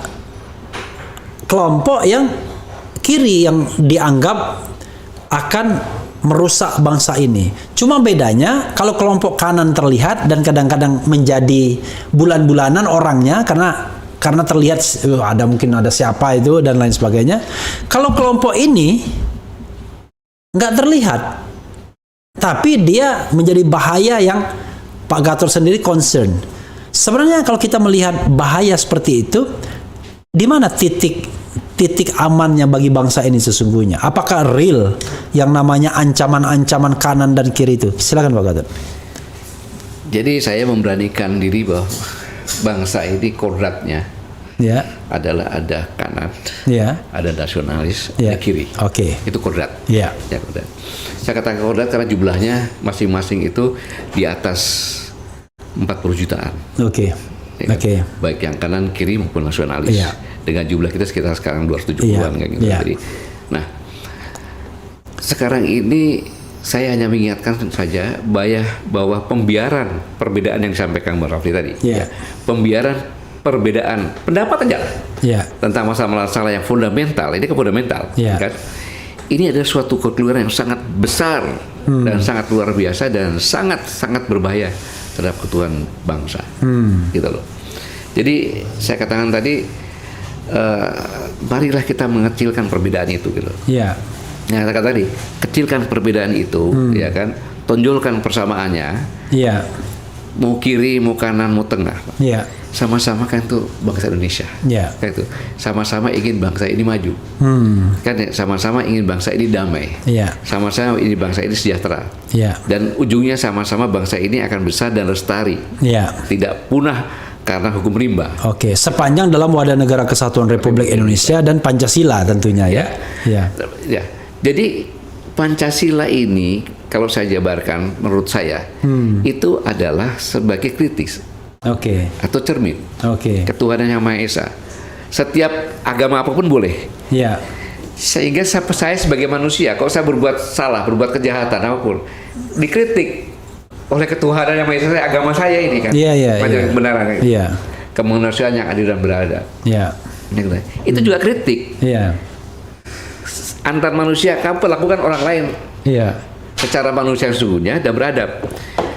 kelompok yang kiri yang dianggap akan merusak bangsa ini. Cuma bedanya kalau kelompok kanan terlihat dan kadang-kadang menjadi bulan-bulanan orangnya karena terlihat mungkin ada siapa itu dan lain sebagainya. Kalau kelompok ini nggak terlihat, tapi dia menjadi bahaya yang Pak Gatot sendiri concern. Sebenarnya kalau kita melihat bahaya seperti itu, di mana titik amannya bagi bangsa ini sesungguhnya? Apakah real yang namanya ancaman-ancaman kanan dan kiri itu? Silakan Pak Gatot. Jadi saya memberanikan diri bahwa bangsa ini kodratnya Ya, adalah ada kanan, ya, ada nasionalis, ya. ada kiri. Oke. Itu kodrat. Ya, Ya, kodrat. Saya katakan kodrat karena jumlahnya masing-masing itu di atas 40 jutaan. oke. Ya kan? Oke. Baik yang kanan, kiri maupun nasionalis. Iya. Dengan jumlah kita sekitar sekarang 270-an Iya, kayak gitu. iya. Jadi, nah, sekarang ini saya hanya mengingatkan saja bahwa pembiaran perbedaan yang disampaikan Mbak Rafli tadi, Iya. ya, pembiaran perbedaan pendapat aja Ya, tentang masalah-masalah yang fundamental, ini kan fundamental, Iya. kan? Ini adalah suatu kekeliruan yang sangat besar dan sangat luar biasa dan sangat berbahaya terhadap keutuhan bangsa, gitu loh. Jadi saya katakan tadi, marilah kita mengecilkan perbedaan itu, gitu. ya, Nah, saya kata tadi, kecilkan perbedaan itu, ya kan, tonjolkan persamaannya, ya, mau kiri, mau kanan, mau tengah, ya, sama-sama kan tuh bangsa Indonesia, ya. kan itu, sama-sama ingin bangsa ini maju, kan ya, sama-sama ingin bangsa ini damai, Ya, sama-sama ingin bangsa ini sejahtera, ya, dan ujungnya sama-sama bangsa ini akan besar dan lestari, ya. tidak punah karena hukum rimba. Oke, sepanjang dalam wadah negara kesatuan Republik Indonesia dan Pancasila tentunya ya. Ya. Ya, jadi Pancasila ini kalau saya jabarkan, menurut saya itu adalah sebagai kritis Oke. atau cermin Oke. ketuhanan yang Maha Esa. Setiap agama apapun boleh. Ya. Sehingga saya sebagai manusia, kalau saya berbuat salah, berbuat kejahatan apapun, dikritik oleh ketuhanan yang Maha Esa, agama saya ini kan. Iya, iya, Macam iya. kebenaran. Iya. Kemanusiaan yang adil dan beradab. Ya. Itu juga kritik Iya. antar manusia, kamu perlakukan orang lain Iya. secara manusia yang sesungguhnya dan beradab,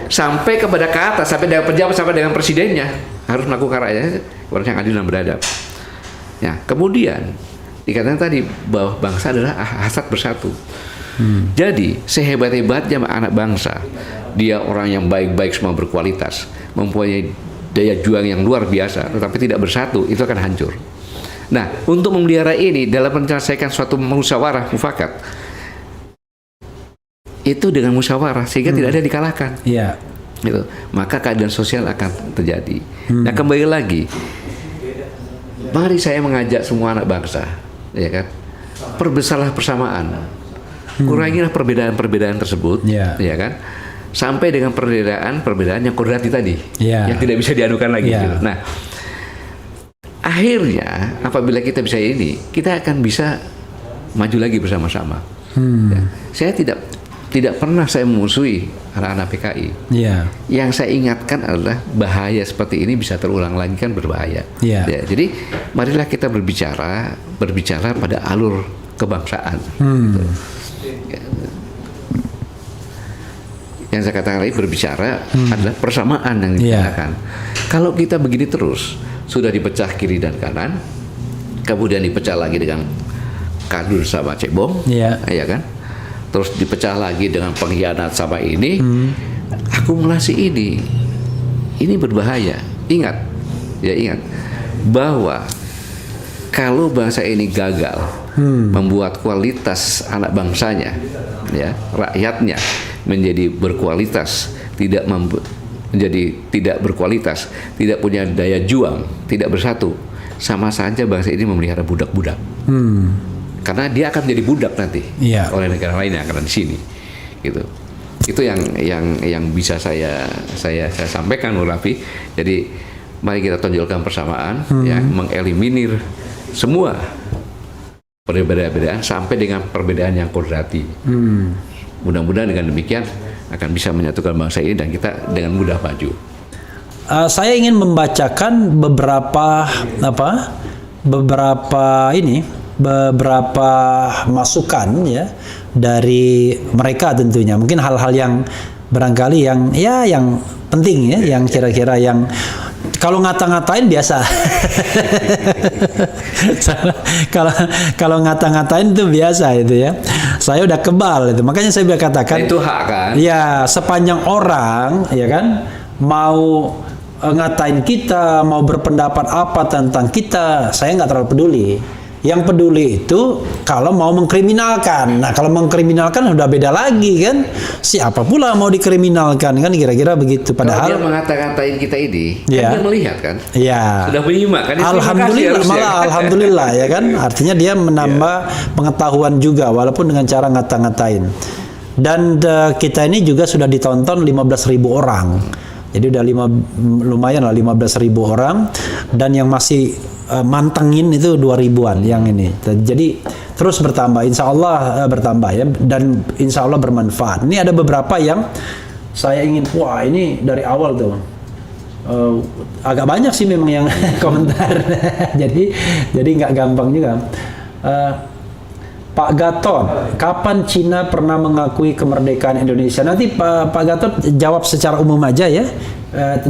sampai kepada ke atas, sampai dengan pejabat, sampai dengan presidennya harus melakukan rakyatnya orang yang adil dan beradab. Ya, kemudian dikatakan tadi bahwa bangsa adalah hasrat bersatu. Jadi sehebat-hebatnya anak bangsa, dia orang yang baik-baik, semua berkualitas, mempunyai daya juang yang luar biasa, tetapi tidak bersatu, itu akan hancur. Nah, untuk memelihara ini dalam menyelesaikan suatu musyawarah mufakat, itu dengan musyawarah sehingga tidak ada yang dikalahkan, Iya. gitu. Maka keadilan sosial akan terjadi. Nah, kembali lagi, mari saya mengajak semua anak bangsa, ya kan, perbesarlah persamaan, kurangilah perbedaan-perbedaan tersebut, Iya. ya kan, sampai dengan perbedaan yang kodrati tadi, Iya. yang tidak bisa diadukan lagi. Iya. Gitu. Nah, akhirnya apabila kita bisa ini, kita akan bisa maju lagi bersama-sama. Ya. Saya tidak pernah saya memusuhi anak-anak PKI. Iya. Yang saya ingatkan adalah bahaya seperti ini bisa terulang lagi, kan berbahaya. Iya. Ya, jadi marilah kita berbicara pada alur kebangsaan. Gitu. Ya. Yang saya katakan lagi, berbicara adalah persamaan yang dibicarakan. Kalau kita begini terus, sudah dipecah kiri dan kanan, kemudian dipecah lagi dengan kadur sama cebong, Iya. ya kan? Terus dipecah lagi dengan pengkhianat sama ini, akumulasi ini ini berbahaya. Ingat bahwa kalau bangsa ini gagal membuat kualitas anak bangsanya, ya, rakyatnya menjadi berkualitas, menjadi tidak berkualitas, tidak punya daya juang, tidak bersatu, sama saja bangsa ini memelihara budak-budak. Karena dia akan menjadi budak nanti oleh negara lain yang akan di sini, gitu. Itu yang bisa saya sampaikan, Nur Raffi. Jadi mari kita tonjolkan persamaan, ya, mengeliminir semua perbedaan-perbedaan sampai dengan perbedaan yang kodrati. Mudah-mudahan dengan demikian akan bisa menyatukan bangsa ini dan kita dengan mudah maju. Saya ingin membacakan beberapa masukan, ya, dari mereka tentunya. Mungkin hal-hal yang barangkali yang penting, ya, yang kira-kira yang kalau ngata-ngatain biasa. kalau ngata-ngatain itu biasa itu, ya. Saya udah kebal itu. Makanya saya katakan itu hak kan? Ya, sepanjang orang, ya kan, mau ngatain kita, mau berpendapat apa tentang kita, saya nggak terlalu peduli. Yang peduli itu kalau mau mengkriminalkan. Nah, kalau mengkriminalkan udah beda lagi kan. Siapa pula mau dikriminalkan kan, kira-kira begitu. Padahal kalau dia mengata-ngatain kita ini, ya, kan dia melihat kan. Ya. Sudah menyimak kan. Alhamdulillah, malah alhamdulillah, ya kan. Artinya dia menambah pengetahuan juga walaupun dengan cara ngata-ngatain. Dan kita ini juga sudah ditonton 15.000 orang. Jadi udah lumayan lah 15.000 orang, dan yang masih mantengin itu 2.000-an yang ini. Jadi terus bertambah, insya Allah bertambah, ya, dan insya Allah bermanfaat. Ini ada beberapa yang saya ingin, wah ini dari awal tuh agak banyak sih memang yang komentar. jadi nggak gampang juga. Pak Gatot, kapan Cina pernah mengakui kemerdekaan Indonesia? Nanti Pak Gatot jawab secara umum aja, ya,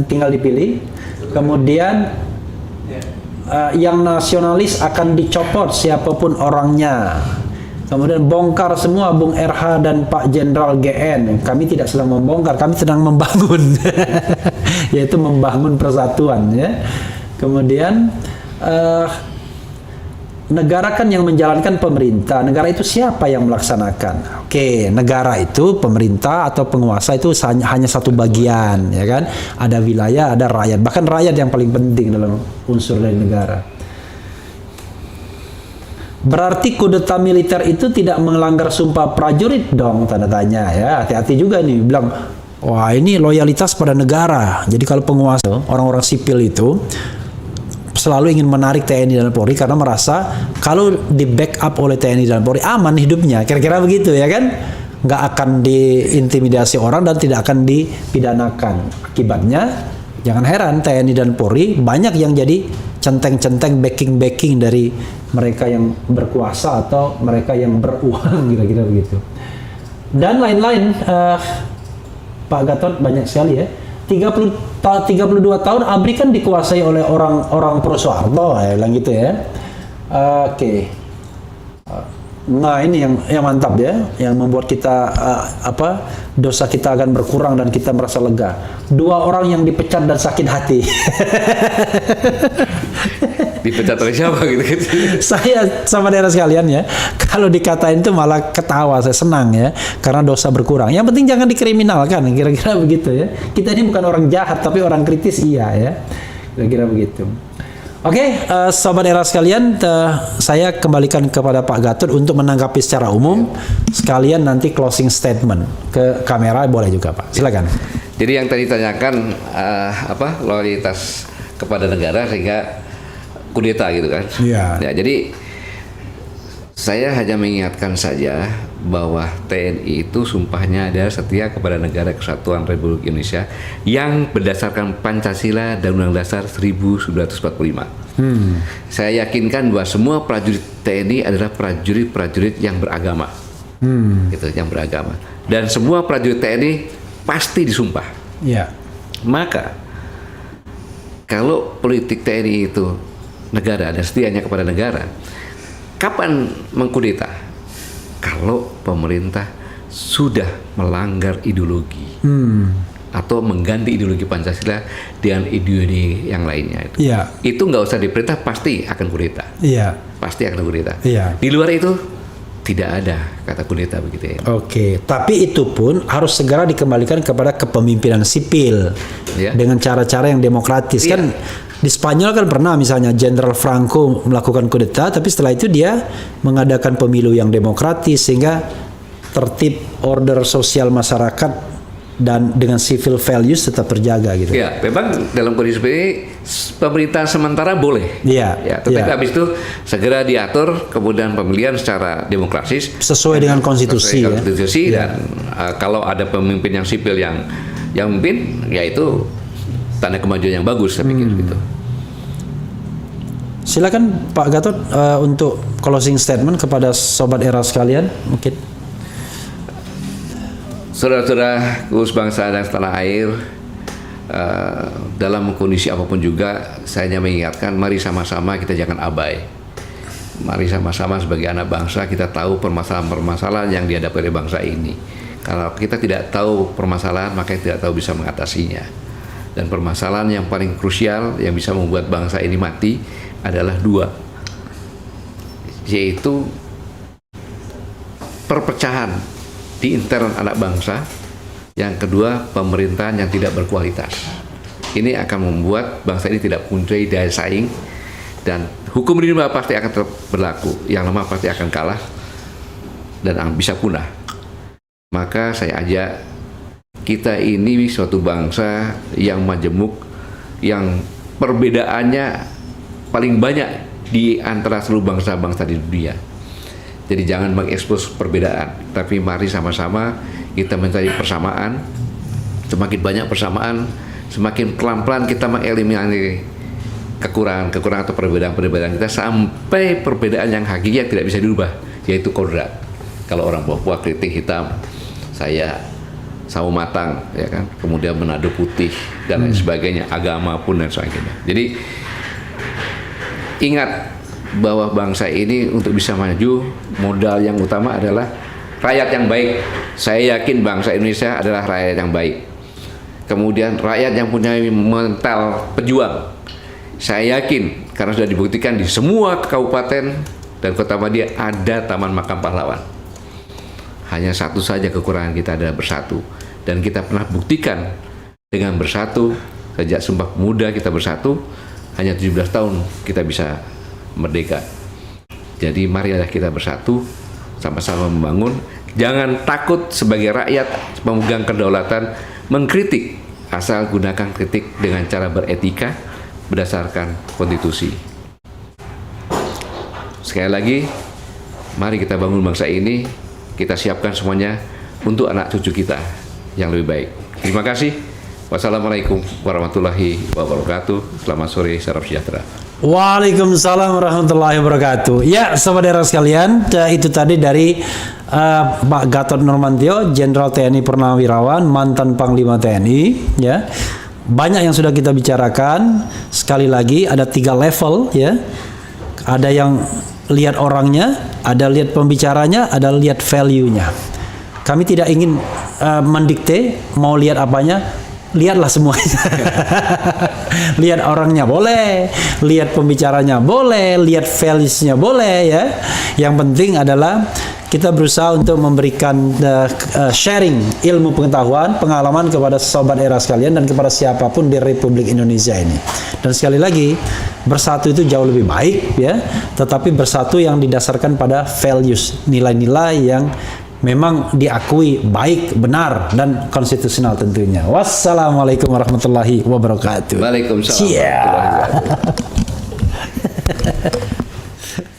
tinggal dipilih. Kemudian yang nasionalis akan dicopot siapapun orangnya. Kemudian bongkar semua Bung RH dan Pak Jenderal GN. Kami tidak sedang membongkar, kami sedang membangun, yaitu membangun persatuan, ya. Kemudian negara kan yang menjalankan pemerintah. Negara itu siapa yang melaksanakan? Oke, negara itu pemerintah atau penguasa itu hanya satu bagian, ya kan? Ada wilayah, ada rakyat. Bahkan rakyat yang paling penting dalam unsur dari negara. Berarti kudeta militer itu tidak melanggar sumpah prajurit dong? Tanda tanya, ya. Hati-hati juga nih, bilang, wah ini loyalitas pada negara. Jadi kalau penguasa, orang-orang sipil itu selalu ingin menarik TNI dan Polri karena merasa kalau di backup oleh TNI dan Polri aman hidupnya, kira-kira begitu, ya kan? Nggak akan diintimidasi orang dan tidak akan dipidanakan. Akibatnya jangan heran TNI dan Polri banyak yang jadi centeng-centeng backing dari mereka yang berkuasa atau mereka yang beruang, kira-kira begitu. Dan lain-lain. Pak Gatot banyak sekali, ya. 32 tahun ABRI kan dikuasai oleh orang pro Soeharto, ya, bilang gitu, ya. Oke. Nah, ini yang mantap, ya, yang membuat kita dosa kita akan berkurang dan kita merasa lega. 2 orang yang dipecat dan sakit hati. Dipecat oleh siapa gitu? Saya sama daerah sekalian, ya, kalau dikatain itu malah ketawa, saya senang, ya, karena dosa berkurang. Yang penting jangan dikriminalkan, kira-kira begitu, ya. Kita ini bukan orang jahat tapi orang kritis, iya, ya, kira-kira begitu. Oke, sobat era sekalian, saya kembalikan kepada Pak Gatot untuk menanggapi secara umum, sekalian nanti closing statement ke kamera boleh juga, Pak. Silakan. Jadi yang tadi tanyakan loyalitas kepada negara sehingga kudeta gitu kan? Iya. Ya, jadi saya hanya mengingatkan saja bahwa TNI itu sumpahnya adalah setia kepada negara kesatuan Republik Indonesia yang berdasarkan Pancasila dan Undang-Undang Dasar 1945. Saya yakinkan bahwa semua prajurit TNI adalah prajurit-prajurit yang beragama, gitu, yang beragama. Dan semua prajurit TNI pasti disumpah. Iya. Maka kalau politik TNI itu negara dan setianya kepada negara, kapan mengkudeta? Kalau pemerintah sudah melanggar ideologi. atau mengganti ideologi Pancasila dengan ideologi yang lainnya itu. Iya. Itu nggak usah diperintah, pasti akan kudeta. Iya. Pasti akan kudeta. Iya. Di luar itu tidak ada kata kudeta begitu ya. Oke, tapi itu pun harus segera dikembalikan kepada kepemimpinan sipil Ya. dengan cara-cara yang demokratis. Iya. Kan di Spanyol kan pernah misalnya Jenderal Franco melakukan kudeta, tapi setelah itu dia mengadakan pemilu yang demokratis sehingga tertib order sosial masyarakat dan dengan civil values tetap terjaga gitu. Ya, memang dalam kondisi seperti ini pemerintahan sementara boleh. Iya. Ya, tetapi Iya. habis itu segera diatur kemudian pemilihan secara demokratis Sesuai dengan konstitusi, sesuai ya. konstitusi Iya. dan kalau ada pemimpin yang sipil yang memimpin, yaitu tanda kemajuan yang bagus saya pikir gitu. Silakan Pak Gatot untuk closing statement kepada sobat era sekalian mungkin. Saudara-saudara bangsa dan setanah air, dalam kondisi apapun juga, saya hanya mengingatkan, mari sama-sama kita jangan abai. Mari sama-sama sebagai anak bangsa kita tahu permasalahan-permasalahan yang dihadapi oleh bangsa ini. Kalau kita tidak tahu permasalahan, maka kita tidak tahu bisa mengatasinya. Dan permasalahan yang paling krusial yang bisa membuat bangsa ini mati adalah dua, yaitu perpecahan di intern anak bangsa, yang kedua pemerintahan yang tidak berkualitas. Ini akan membuat bangsa ini tidak mempunyai daya saing, dan hukum rimba pasti akan tetap berlaku, yang lemah pasti akan kalah dan bisa punah. Maka saya ajak, kita ini suatu bangsa yang majemuk, yang perbedaannya paling banyak di antara seluruh bangsa-bangsa di dunia. Jadi jangan mengekspos perbedaan, tapi mari sama-sama kita mencari persamaan. Semakin banyak persamaan, semakin pelan-pelan kita mengeliminasi kekurangan atau perbedaan-perbedaan kita sampai perbedaan yang hakiki tidak bisa dirubah, yaitu kodrat. Kalau orang Papua keriting hitam, saya sawo matang, ya kan, kemudian Manado putih dan lain sebagainya, agama pun dan sebagainya. Jadi ingat bahwa bangsa ini untuk bisa maju, modal yang utama adalah rakyat yang baik. Saya yakin bangsa Indonesia adalah rakyat yang baik. Kemudian rakyat yang punya mental pejuang. Saya yakin karena sudah dibuktikan di semua kabupaten dan kota Madia ada Taman Makam Pahlawan. Hanya satu saja kekurangan kita adalah bersatu. Dan kita pernah buktikan dengan bersatu, sejak Sumpah Pemuda kita bersatu, hanya 17 tahun kita bisa merdeka. Jadi marilah kita bersatu, sama-sama membangun. Jangan takut sebagai rakyat pemegang kedaulatan mengkritik, asal gunakan kritik dengan cara beretika berdasarkan konstitusi. Sekali lagi, mari kita bangun bangsa ini, kita siapkan semuanya untuk anak cucu kita yang lebih baik. Terima kasih. Wassalamualaikum warahmatullahi wabarakatuh. Selamat sore, salam sejahtera. Waalaikumsalam warahmatullahi wabarakatuh. Ya, sobat era sekalian, itu tadi dari Pak Gatot Nurmantio, Jenderal TNI Purnawirawan, mantan Panglima TNI. Ya, banyak yang sudah kita bicarakan. Sekali lagi, ada 3 level. Ya, ada yang lihat orangnya, ada lihat pembicaranya, ada lihat value-nya. Kami tidak ingin mendikte mau lihat apanya. Lihatlah semuanya. Lihat orangnya boleh, lihat pembicaranya boleh, lihat values-nya boleh ya. Yang penting adalah kita berusaha untuk memberikan sharing ilmu pengetahuan, pengalaman kepada sobat era sekalian dan kepada siapapun di Republik Indonesia ini. Dan sekali lagi, bersatu itu jauh lebih baik ya, tetapi bersatu yang didasarkan pada values, nilai-nilai yang memang diakui baik, benar, dan konstitusional tentunya. Wassalamualaikum warahmatullahi wabarakatuh. Waalaikumsalam warahmatullahi wabarakatuh.